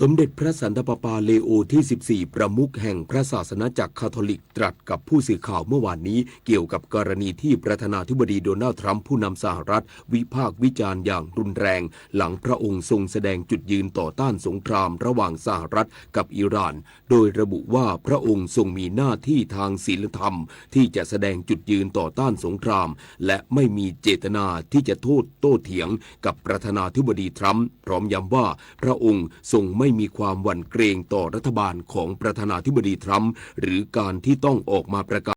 สมเด็จพระสันตะปาปาเลโอที่14ประมุขแห่งพระศาสนาจักรคาทอลิกตรัสกับผู้สื่อข่าวเมื่อวานนี้เกี่ยวกับกรณีที่ประธานาธิบดีโดนัลด์ทรัมป์ผู้นำสหรัฐวิพากษ์วิจารณ์อย่างรุนแรงหลังพระองค์ทรงแสดงจุดยืนต่อต้านสงครามระหว่างสหรัฐกับอิหร่านโดยระบุว่าพระองค์ทรงมีหน้าที่ทางศีลธรรมที่จะแสดงจุดยืนต่อต้านสงครามและไม่มีเจตนาที่จะโต้เถียงกับประธานาธิบดีทรัมป์พร้อมย้ำว่าพระองค์ทรงไม่มีความหวั่นเกรงต่อรัฐบาลของประธานาธิบดีทรัมป์หรือการที่ต้องออกมาประกาศ